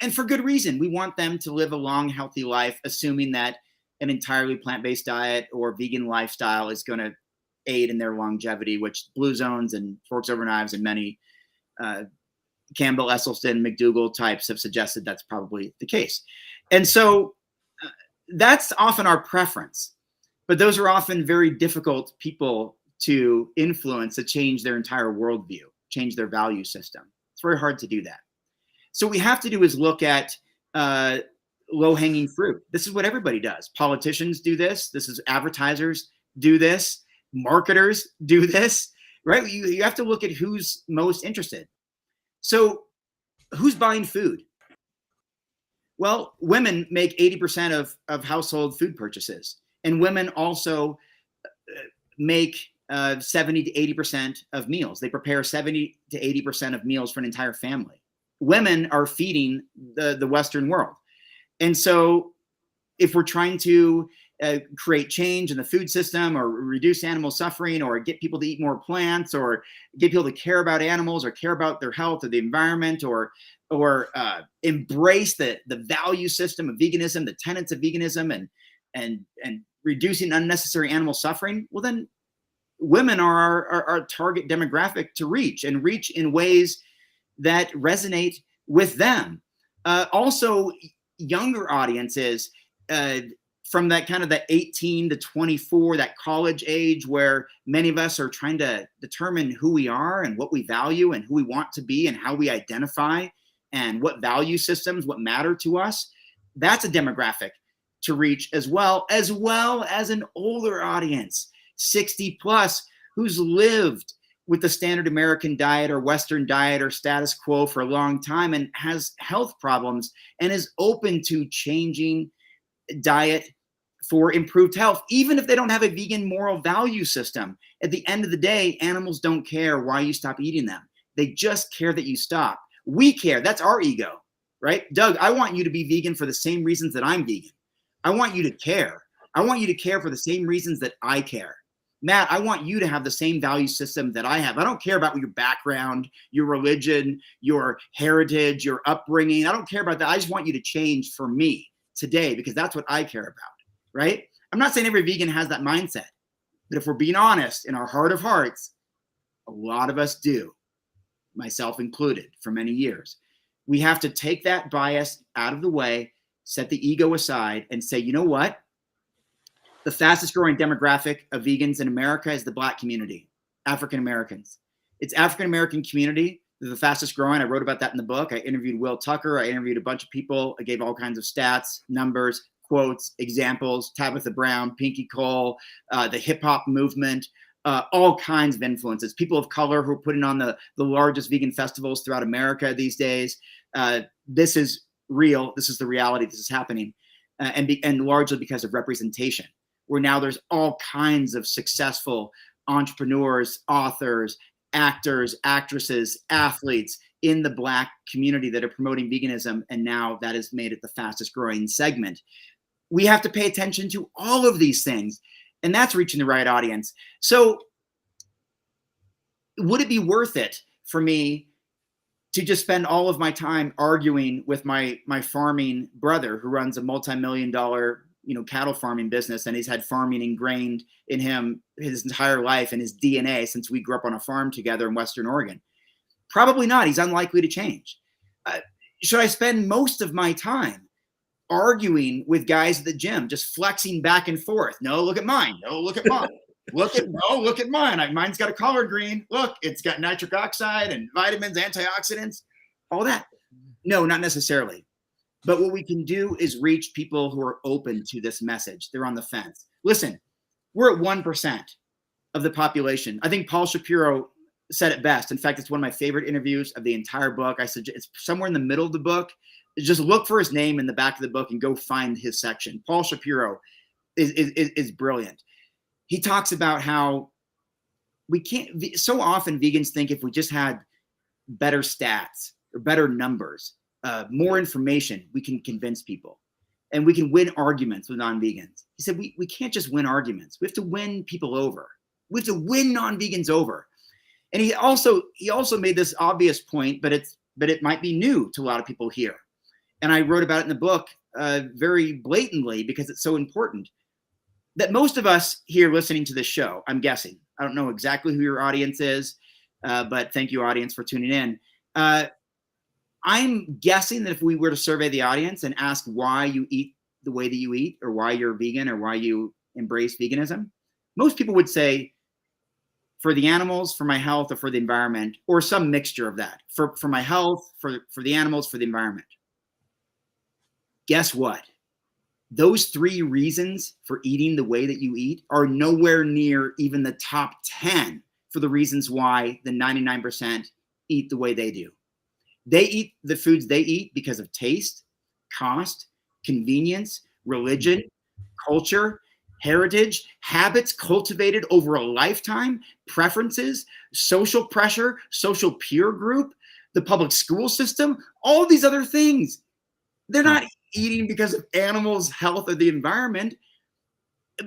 and for good reason. We want them to live a long, healthy life, assuming that an entirely plant-based diet or vegan lifestyle is going to aid in their longevity, which Blue Zones and Forks Over Knives and many Campbell, Esselstyn, McDougall types have suggested that's probably the case. And so that's often our preference, but those are often very difficult people to influence, to change their entire worldview, change their value system. It's very hard to do that. So what we have to do is look at low-hanging fruit. This is what everybody does. Politicians do this. This is advertisers do this. Marketers do this, right? You have to look at who's most interested. So who's buying food? Well, women make 80% of household food purchases. And women also make 70 to 80% of meals. They prepare 70 to 80% of meals for an entire family. Women are feeding the Western world. And so if we're trying to create change in the food system or reduce animal suffering or get people to eat more plants or get people to care about animals or care about their health or the environment or embrace the value system of veganism, the tenets of veganism and reducing unnecessary animal suffering, well, then women are our target demographic to reach in ways that resonate with them. Also, younger audiences, from that kind of the 18 to 24, that college age where many of us are trying to determine who we are and what we value and who we want to be and how we identify and what value systems, what matter to us. That's a demographic to reach as well as an older audience, 60 plus, who's lived with the standard American diet or Western diet or status quo for a long time and has health problems and is open to changing diet for improved health, even if they don't have a vegan moral value system. At the end of the day, animals don't care why you stop eating them. They just care that you stop. We care. That's our ego, right? Doug, I want you to be vegan for the same reasons that I'm vegan. I want you to care. I want you to care for the same reasons that I care. Matt, I want you to have the same value system that I have. I don't care about your background, your religion, your heritage, your upbringing. I don't care about that. I just want you to change for me today because that's what I care about, right? I'm not saying every vegan has that mindset, but if we're being honest in our heart of hearts, a lot of us do, myself included, for many years. We have to take that bias out of the way, set the ego aside and say, you know what? The fastest growing demographic of vegans in America is the Black community, African Americans. It's African American community. They're the fastest growing. I wrote about that in the book. I interviewed Will Tucker. I interviewed a bunch of people. I gave all kinds of stats, numbers, quotes, examples, Tabitha Brown, Pinky Cole, the hip hop movement, all kinds of influences. People of color who are putting on the largest vegan festivals throughout America these days. This is real. This is the reality. This is happening. And largely because of representation, where now there's all kinds of successful entrepreneurs, authors, actors, actresses, athletes in the Black community that are promoting veganism, and now that has made it the fastest growing segment. We have to pay attention to all of these things, and that's reaching the right audience. So would it be worth it for me to just spend all of my time arguing with my farming brother who runs a multi-million-dollar cattle farming business, and he's had farming ingrained in him his entire life and his DNA since we grew up on a farm together in Western Oregon? Probably not. He's unlikely to change. Should I spend most of my time arguing with guys at the gym, just flexing back and forth? No, look at mine. No, look at mine. Look at mine. Mine's got a collard green. Look, it's got nitric oxide and vitamins, antioxidants, all that. No, not necessarily. But what we can do is reach people who are open to this message. They're on the fence. Listen, we're at 1% of the population. I think Paul Shapiro said it best. In fact, it's one of my favorite interviews of the entire book. I suggest it's somewhere in the middle of the book. Just look for his name in the back of the book and go find his section. Paul Shapiro is brilliant. He talks about how we can't, so often vegans think if we just had better stats or better numbers, more information, we can convince people and we can win arguments with non-vegans. He said, we can't just win arguments. We have to win people over. We have to win non-vegans over. And he also made this obvious point, but it might be new to a lot of people here. And I wrote about it in the book very blatantly because it's so important. That most of us here listening to this show, I'm guessing, I don't know exactly who your audience is, but thank you, audience, for tuning in. I'm guessing that if we were to survey the audience and ask why you eat the way that you eat, or why you're vegan, or why you embrace veganism, most people would say, for the animals, for my health, or for the environment, or some mixture of that. For my health, for the animals, for the environment. Guess what? Those 3 reasons for eating the way that you eat are nowhere near even the top 10 for the reasons why the 99% eat the way they do. They eat the foods they eat because of taste, cost, convenience, religion, culture, heritage, habits cultivated over a lifetime, preferences, social pressure, social peer group, the public school system, all these other things. They're not eating because of animals' health or the environment,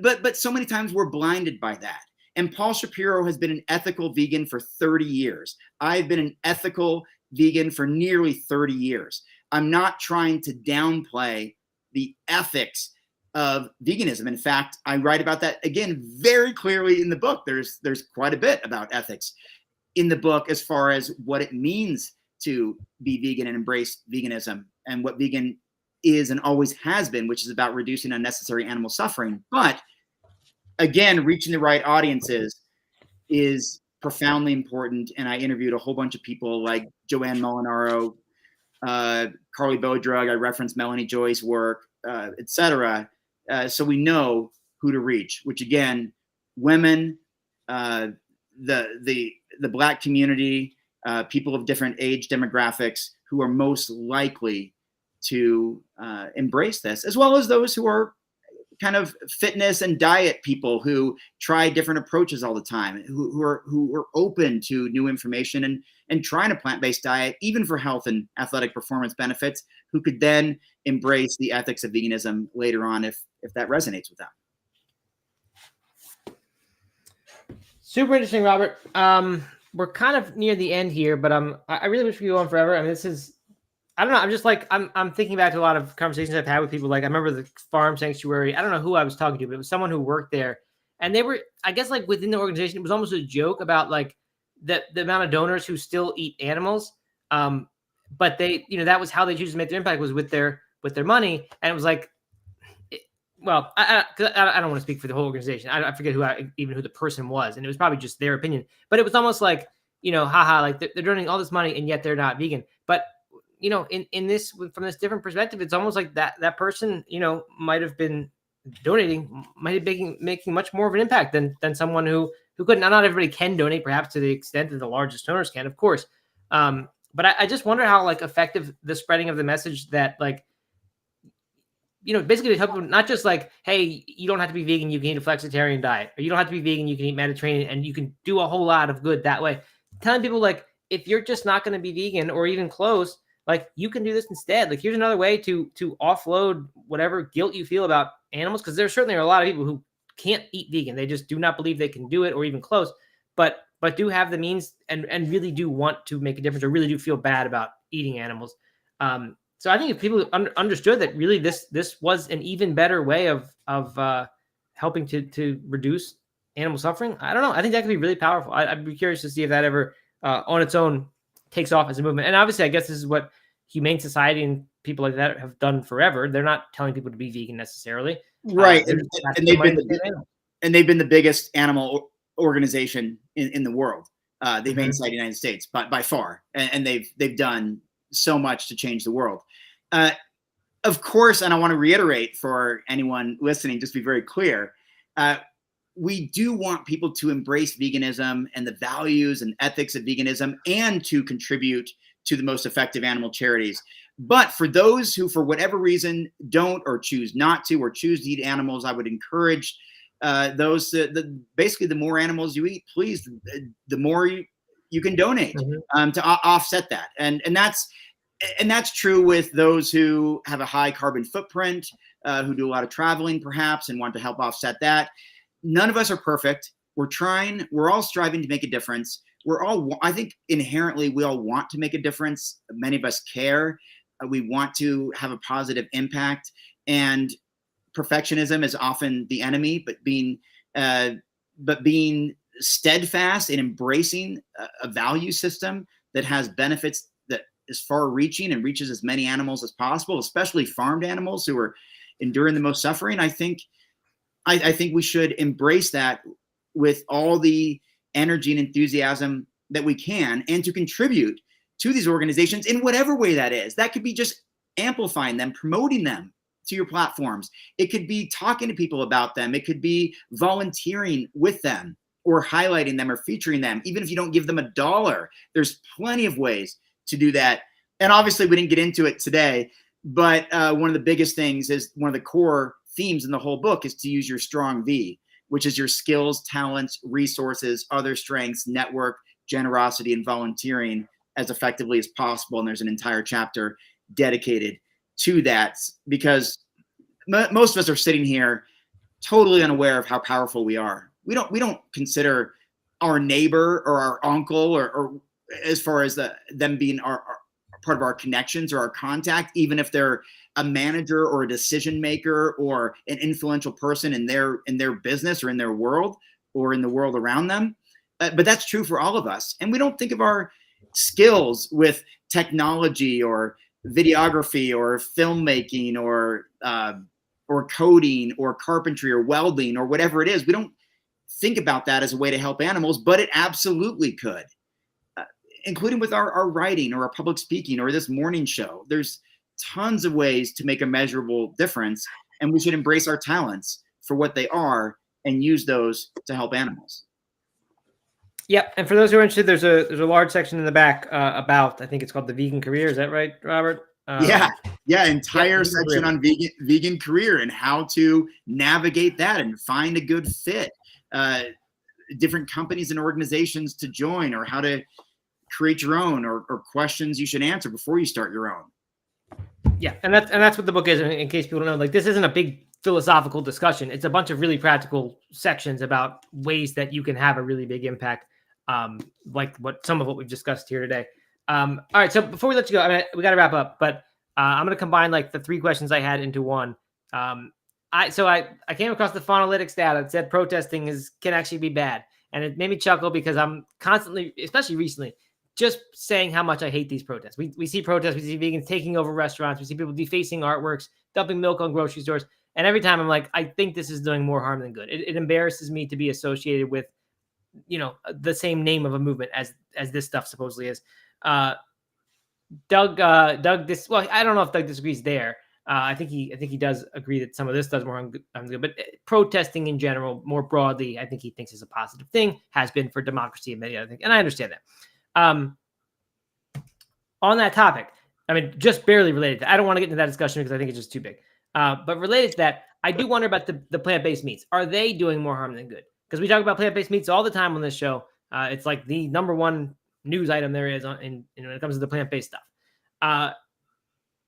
but so many times we're blinded by that. And Paul Shapiro has been an ethical vegan for 30 years. I've been an ethical vegan for nearly 30 years. I'm not trying to downplay the ethics of veganism. In fact, I write about that again very clearly in the book. There's quite a bit about ethics in the book as far as what it means to be vegan and embrace veganism, and what vegan is and always has been, which is about reducing unnecessary animal suffering. But again, reaching the right audiences is profoundly important. And I interviewed a whole bunch of people like Joanne Molinaro, Carly Bodrug. I referenced Melanie Joy's work, etc. So we know who to reach, which again, women, the Black community, people of different age demographics who are most likely to embrace this, as well as those who are kind of fitness and diet people who try different approaches all the time, who are open to new information and trying a plant-based diet, even for health and athletic performance benefits, who could then embrace the ethics of veganism later on if that resonates with them. Super interesting, Robert. We're kind of near the end here, but I really wish we could go on forever. I mean, this is, I don't know. I'm just like, I'm thinking back to a lot of conversations I've had with people. Like I remember the farm sanctuary. I don't know who I was talking to, but it was someone who worked there, and they were, I guess, like within the organization, it was almost a joke about like the amount of donors who still eat animals. But they, that was how they choose to make their impact, was with their money. And it was like, well, I don't want to speak for the whole organization. I forget who the person was, and it was probably just their opinion. But it was almost like, haha, like they're donating all this money and yet they're not vegan. But in this, from this different perspective, it's almost like that person, might have been donating, might have been making much more of an impact than someone who couldn't. Now, not everybody can donate, perhaps to the extent that the largest donors can, of course. But I just wonder how like effective the spreading of the message that like, basically to help people, not just like, hey, you don't have to be vegan, you can eat a flexitarian diet, or you don't have to be vegan, you can eat Mediterranean, and you can do a whole lot of good that way. telling people like, if you're just not going to be vegan or even close, like you can do this instead. Like here's another way to offload whatever guilt you feel about animals, because there certainly are a lot of people who can't eat vegan. They just do not believe they can do it or even close, but do have the means and really do want to make a difference or really do feel bad about eating animals. So I think if people understood that really this was an even better way of helping to reduce animal suffering, I don't know. I think that could be really powerful. I'd be curious to see if that ever on its own takes off as a movement. And obviously, I guess this is what Humane Society and people like that have done forever. They're not telling people to be vegan necessarily. Right. And they've been the biggest animal organization in the world. The Humane Society of the United States, by far. And they've done so much to change the world. Of course, and I want to reiterate for anyone listening, just be very clear, we do want people to embrace veganism and the values and ethics of veganism and to contribute to the most effective animal charities. But for those who, for whatever reason, don't or choose not to or choose to eat animals, I would encourage those basically the more animals you eat, please, the more you can donate to offset that. And that's true with those who have a high carbon footprint, who do a lot of traveling perhaps and want to help offset that. None of us are perfect. We're trying. We're all striving to make a difference. I think inherently we all want to make a difference. Many of us care. We want to have a positive impact. And perfectionism is often the enemy, but being steadfast in embracing a value system that has benefits that is far reaching and reaches as many animals as possible, especially farmed animals who are enduring the most suffering. I think we should embrace that with all the energy and enthusiasm that we can, and to contribute to these organizations in whatever way that is. That could be just amplifying them, promoting them to your platforms. It could be talking to people about them. It could be volunteering with them or highlighting them or featuring them. Even if you don't give them $1, there's plenty of ways to do that. And obviously we didn't get into it today, but one of the biggest things is one of the core themes in the whole book is to use your strong V, which is your skills, talents, resources, other strengths, network, generosity, and volunteering as effectively as possible. And there's an entire chapter dedicated to that, because most of us are sitting here totally unaware of how powerful we are. We don't consider our neighbor or our uncle or as far as them being our part of our connections or our contact, even if they're a manager or a decision maker or an influential person in their business or in their world or in the world around them. But that's true for all of us. And we don't think of our skills with technology or videography or filmmaking or coding or carpentry or welding or whatever it is. We don't think about that as a way to help animals, but it absolutely could, including with our writing or our public speaking or this morning show. There's tons of ways to make a measurable difference, and we should embrace our talents for what they are and use those to help animals. Yep. And for those who are interested, there's a large section in the back about, I think it's called The Vegan Career. Is that right, Robert? Entire section on vegan career and how to navigate that and find a good fit, different companies and organizations to join, or how to create your own, or questions you should answer before you start your own. Yeah, and that's what the book is. In case people don't know, like, this isn't a big philosophical discussion. It's a bunch of really practical sections about ways that you can have a really big impact, like some of what we've discussed here today. All right, so before we let you go, I mean, we got to wrap up, but I'm going to combine like the 3 questions I had into one. I came across the Funalytics data that said protesting can actually be bad, and it made me chuckle because I'm constantly, especially recently, just saying how much I hate these protests. We see protests, we see vegans taking over restaurants, we see people defacing artworks, dumping milk on grocery stores. And every time I'm like, I think this is doing more harm than good. It embarrasses me to be associated with, the same name of a movement as this stuff supposedly is. Doug, I don't know if Doug disagrees there. I think he does agree that some of this does more harm than good, but protesting in general, more broadly, I think he thinks is a positive thing, has been for democracy and many other things. And I understand that. On that topic, I mean, just barely related to, I don't want to get into that discussion because I think it's just too big. But related to that, I do wonder about the plant-based meats. Are they doing more harm than good? Because we talk about plant-based meats all the time on this show. It's like the number one news item there is when it comes to the plant-based stuff.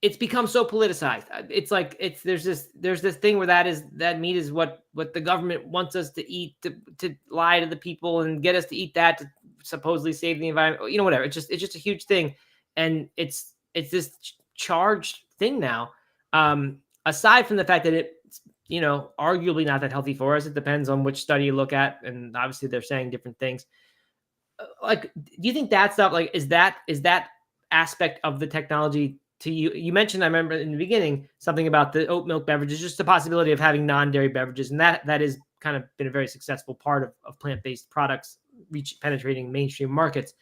It's become so politicized. It's like there's this thing where that meat is what the government wants us to eat, to lie to the people and get us to eat that to supposedly save the environment, whatever. It's just a huge thing, and it's this charged thing now. Aside from the fact that it's arguably not that healthy for us, it depends on which study you look at, and obviously they're saying different things. Like, do you think that stuff, like, is that aspect of the technology to you? You mentioned, I remember in the beginning, something about the oat milk beverages, just the possibility of having non-dairy beverages, and that is kind of been a very successful part of plant-based products penetrating mainstream markets.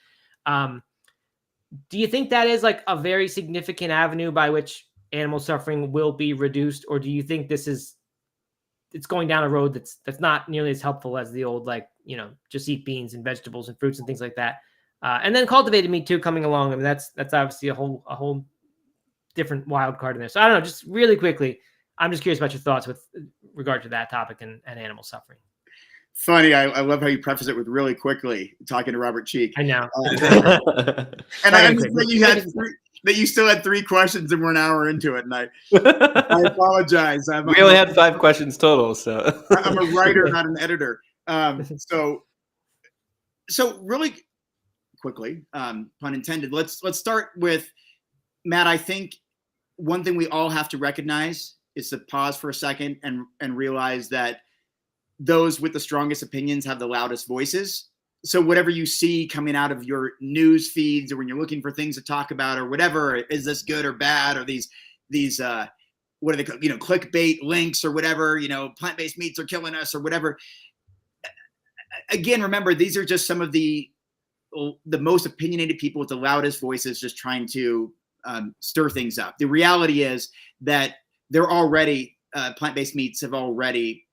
Do you think that is like a very significant avenue by which animal suffering will be reduced, or do you think it's going down a road that's not nearly as helpful as the old, like, just eat beans and vegetables and fruits and things like that? And then cultivated meat too coming along. I mean, that's obviously a whole different wild card in there. So I don't know, just really quickly, I'm just curious about your thoughts with regard to that topic and animal suffering. Funny, I love how you preface it with really quickly, talking to Robert Cheeke. I know. And I understand that you still had 3 questions and we're an hour into it, and I apologize. We only had 5 questions total, so I'm a writer, not an editor. So really quickly, pun intended. Let's start with Matt. I think one thing we all have to recognize is to pause for a second and realize that those with the strongest opinions have the loudest voices. So whatever you see coming out of your news feeds, or when you're looking for things to talk about, or whatever, is this good or bad, or these what are they called, clickbait links or whatever, plant-based meats are killing us or whatever. Again, remember, these are just some of the most opinionated people with the loudest voices, just trying to stir things up. The reality is that they're already plant-based meats have already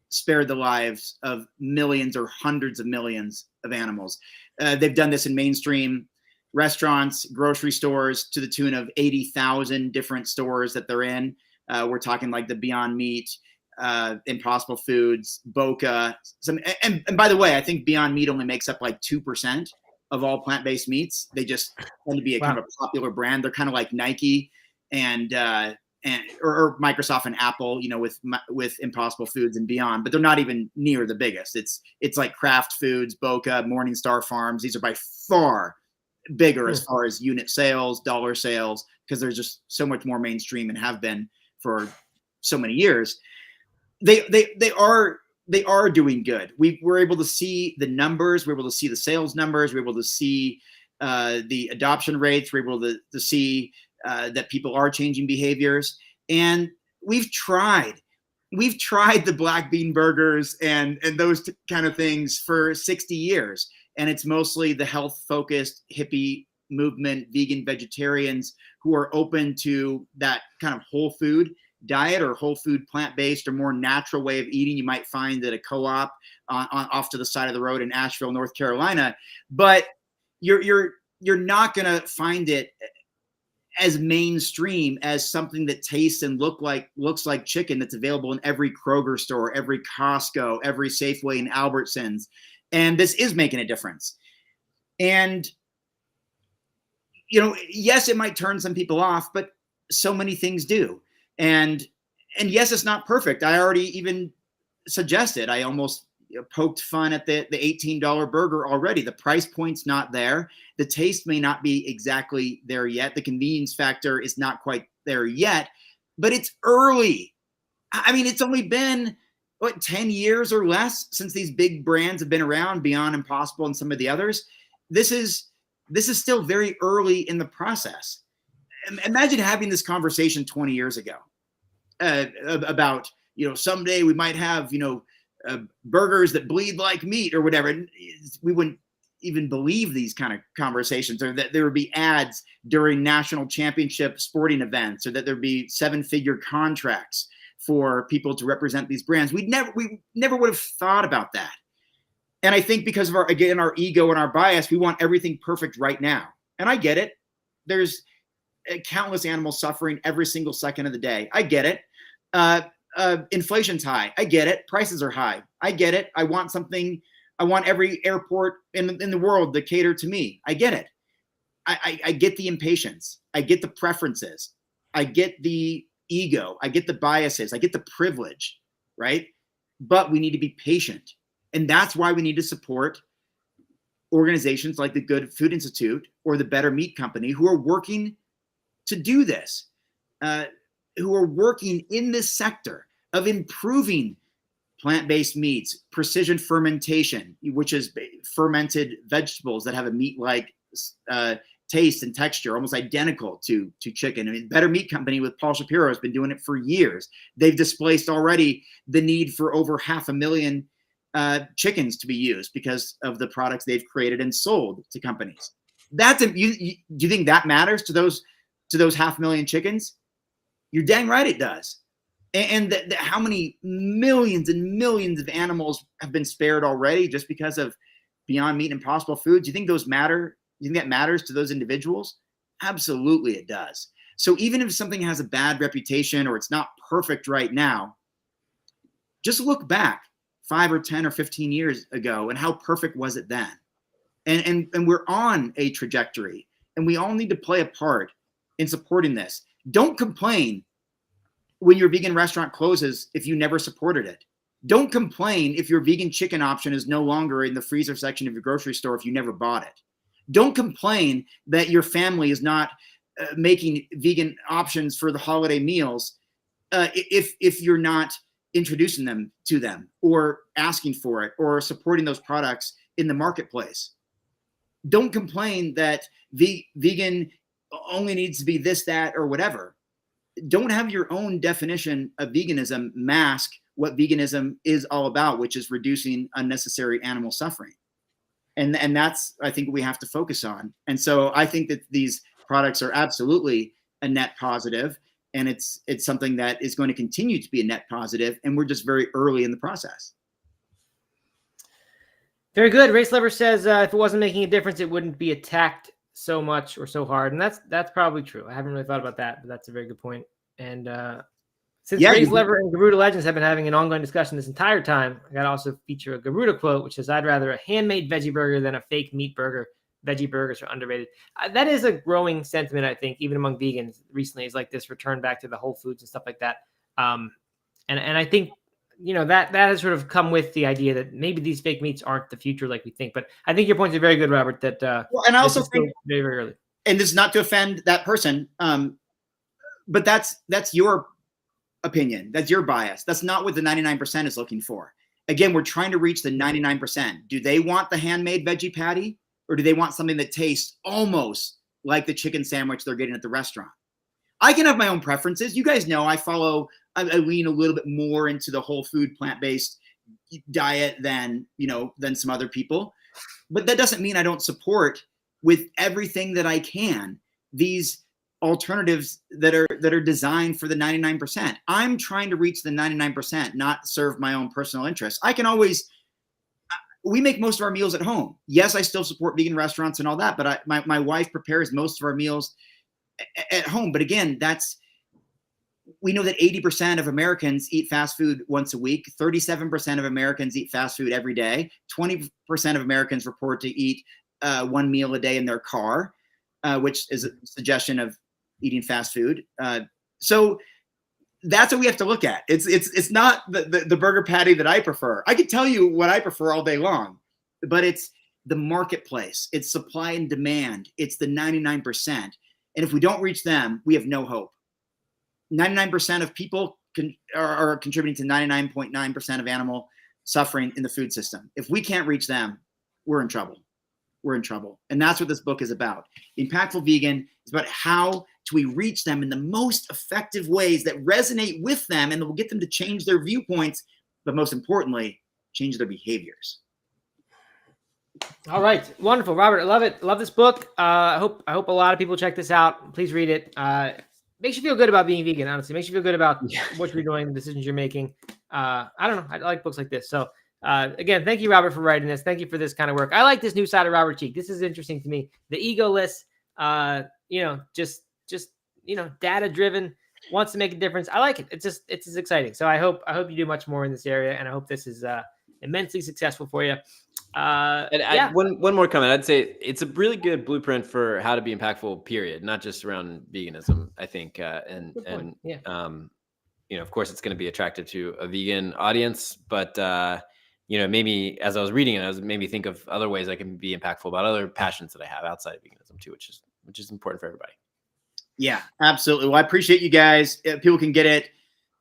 spared the lives of millions or hundreds of millions of animals. They've done this in mainstream restaurants, grocery stores, to the tune of 80,000 different stores that they're in. We're talking like the Beyond Meat, Impossible Foods, Boca. And by the way, I think Beyond Meat only makes up like 2% of all plant-based meats. They just tend to be a kind of a popular brand. They're kind of like Nike and or Microsoft and Apple, with Impossible Foods and Beyond, but they're not even near the biggest. It's like Kraft Foods, Boca, Morningstar Farms. These are by far bigger as far as unit sales, dollar sales, because they're just so much more mainstream and have been for so many years. They are doing good. We're able to see the numbers. We're able to see the sales numbers. We're able to see the adoption rates. We're able to see that people are changing behaviors. And we've tried the black bean burgers and those kind of things for 60 years. And it's mostly the health focused hippie movement, vegan vegetarians who are open to that kind of whole food diet or whole food plant-based or more natural way of eating. You might find at a co-op off to the side of the road in Asheville, North Carolina, but you're not going to find it as mainstream as something that tastes and looks like chicken that's available in every Kroger store, every Costco, every Safeway and Albertsons. And this is making a difference. And, yes, it might turn some people off, but so many things do. And yes, it's not perfect. I already even suggested, I almost poked fun at the $18 burger already. The price point's not there. The taste may not be exactly there yet. The convenience factor is not quite there yet, but it's early. I mean, it's only been 10 years or less since these big brands have been around, Beyond, Impossible, and some of the others. This is still very early in the process. Imagine having this conversation 20 years ago about, someday we might have, burgers that bleed like meat or whatever. And we wouldn't even believe these kind of conversations, or that there would be ads during national championship sporting events, or that there'd be 7-figure contracts for people to represent these brands. We never would have thought about that. And I think because of our ego and our bias, we want everything perfect right now. And I get it. There's countless animals suffering every single second of the day. I get it. Inflation's high. I get it. Prices are high. I get it. I want something I want every airport in the world to cater to me. I get it. I get the impatience. I get the preferences. I get the ego. I get the biases. I get the privilege, right? But we need to be patient. And that's why we need to support organizations like the Good Food Institute or the Better Meat Company who are working to do this, who are working in this sector of improving plant-based meats, precision fermentation, which is fermented vegetables that have a meat-like taste and texture, almost identical to chicken. I mean, Better Meat Company with Paul Shapiro has been doing it for years. They've displaced already the need for over 500,000 chickens to be used because of the products they've created and sold to companies. That's do you think that matters to those 500,000 chickens? You're dang right it does. And how many millions and millions of animals have been spared already just because of Beyond Meat and Impossible Foods? Do you think those matter? Do you think that matters to those individuals? Absolutely, it does. So even if something has a bad reputation or it's not perfect right now, just look back 5 or 10 or 15 years ago and how perfect was it then? And we're on a trajectory, and we all need to play a part in supporting this. Don't complain when your vegan restaurant closes if you never supported it. Don't complain if your vegan chicken option is no longer in the freezer section of your grocery store if you never bought it. Don't complain that your family is not making vegan options for the holiday meals if you're not introducing them to them or asking for it or supporting those products in the marketplace. Don't complain that vegan only needs to be this, that, or whatever. Don't have your own definition of veganism mask what veganism is all about, which is reducing unnecessary animal suffering. And that's, I think, what we have to focus on. And so I think that these products are absolutely a net positive, and it's something that is going to continue to be a net positive, and we're just very early in the process. Very good. Race Lover says if it wasn't making a difference, it wouldn't be attacked so much or so hard. And that's probably true. I haven't really thought about that, but that's a very good point. And since Race Lover and Garuda Legends have been having an ongoing discussion this entire time, I got to also feature a Garuda quote, which says, "I'd rather a handmade veggie burger than a fake meat burger. Veggie burgers are underrated." That is a growing sentiment, I think, even among vegans recently, is like this return back to the whole foods and stuff like that. And I think, that has sort of come with the idea that maybe these fake meats aren't the future like we think. But I think your points are very good, Robert, that and I also think very, very early. And this is not to offend that person, but that's your opinion. That's your bias. That's not what the 99% is looking for. Again, we're trying to reach the 99%. Do they want the handmade veggie patty, or do they want something that tastes almost like the chicken sandwich they're getting at the restaurant? I can have my own preferences. You guys know I lean a little bit more into the whole food plant-based diet than some other people. But that doesn't mean I don't support with everything that I can these alternatives that are designed for the 99%. I'm trying to reach the 99%, not serve my own personal interests. We make most of our meals at home. Yes, I still support vegan restaurants and all that, but my wife prepares most of our meals at home. But again, we know that 80% of Americans eat fast food once a week. 37% of Americans eat fast food every day. 20% of Americans report to eat one meal a day in their car, which is a suggestion of eating fast food. So that's what we have to look at. It's not the burger patty that I prefer. I could tell you what I prefer all day long, but it's the marketplace. It's supply and demand. It's the 99%. And if we don't reach them, we have no hope. 99% of people are contributing to 99.9% of animal suffering in the food system. If we can't reach them, we're in trouble. We're in trouble. And that's what this book is about. Impactful Vegan is about how do we reach them in the most effective ways that resonate with them and that will get them to change their viewpoints, but most importantly, change their behaviors. All right. Wonderful. Robert, I love it. Love this book. I hope a lot of people check this out. Please read it. Makes you feel good about being vegan, honestly. Makes you feel good about what you're doing, the decisions you're making. I don't know. I like books like this. So again, thank you, Robert, for writing this. Thank you for this kind of work. I like this new side of Robert Cheeke. This is interesting to me. The egoless, just data-driven, wants to make a difference. I like it. It's just exciting. So I hope you do much more in this area, and I hope this is immensely successful for you. And yeah, one more comment. I'd say it's a really good blueprint for how to be impactful, period, not just around veganism, I think. Yeah. Of course it's going to be attractive to a vegan audience, but maybe as I was reading it, I was made me think of other ways I can be impactful about other passions that I have outside of veganism too, which is important for everybody. Yeah, absolutely. Well, I appreciate you guys. People can get it.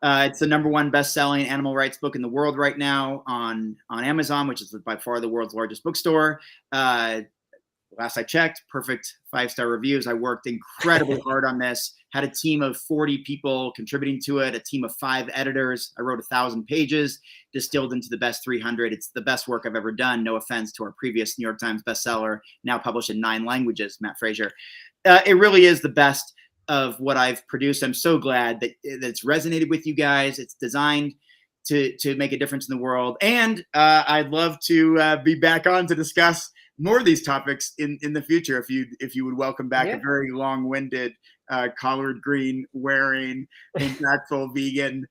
It's the #1 best-selling animal rights book in the world right now on Amazon, which is by far the world's largest bookstore. Last I checked, perfect 5-star reviews. I worked incredibly hard on this. Had a team of 40 people contributing to it, a team of 5 editors. I wrote 1,000 pages, distilled into the best 300. It's the best work I've ever done. No offense to our previous New York Times bestseller, now published in 9 languages, Matt Frazier. It really is the best of what I've produced. I'm so glad that it's resonated with you guys. It's designed to make a difference in the world. And I'd love to be back on to discuss more of these topics in the future. If you would welcome back a very long-winded, collared green wearing, impactful vegan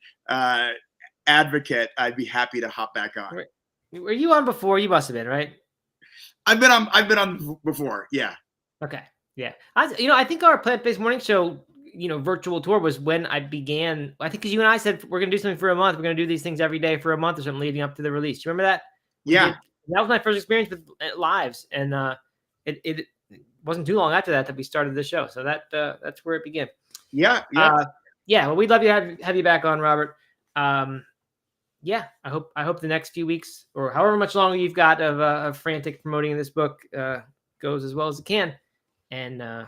advocate, I'd be happy to hop back on. Were you on before? You must have been, right? I've been on before. Yeah. Okay. Yeah. I think our plant-based morning show, virtual tour was when I began. I think because you and I said we're going to do something for a month. We're going to do these things every day for a month or something leading up to the release. Do you remember that? Yeah. That was my first experience with lives, and it wasn't too long after that we started the show. So that's where it began. Yeah. Well, we'd love to have you back on, Robert. I hope the next few weeks or however much longer you've got of frantic promoting this book goes as well as it can. And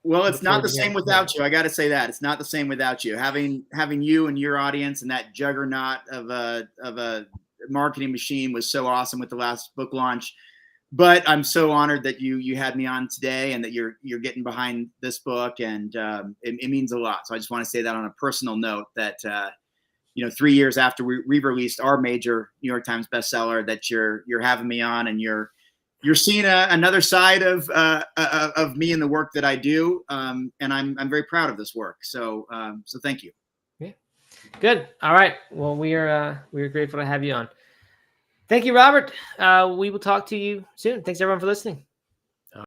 well, it's not the same without you. I got to say that it's not the same without you. Having you and your audience and that juggernaut of a marketing machine was so awesome with the last book launch. But I'm so honored that you had me on today and that you're getting behind this book, and it means a lot. So I just want to say that on a personal note that 3 years after we released our major New York Times bestseller, that you're having me on, and you're seeing another side of me and the work that I do, and I'm very proud of this work. So thank you. Yeah, good. All right. Well, we are grateful to have you on. Thank you, Robert. We will talk to you soon. Thanks everyone for listening.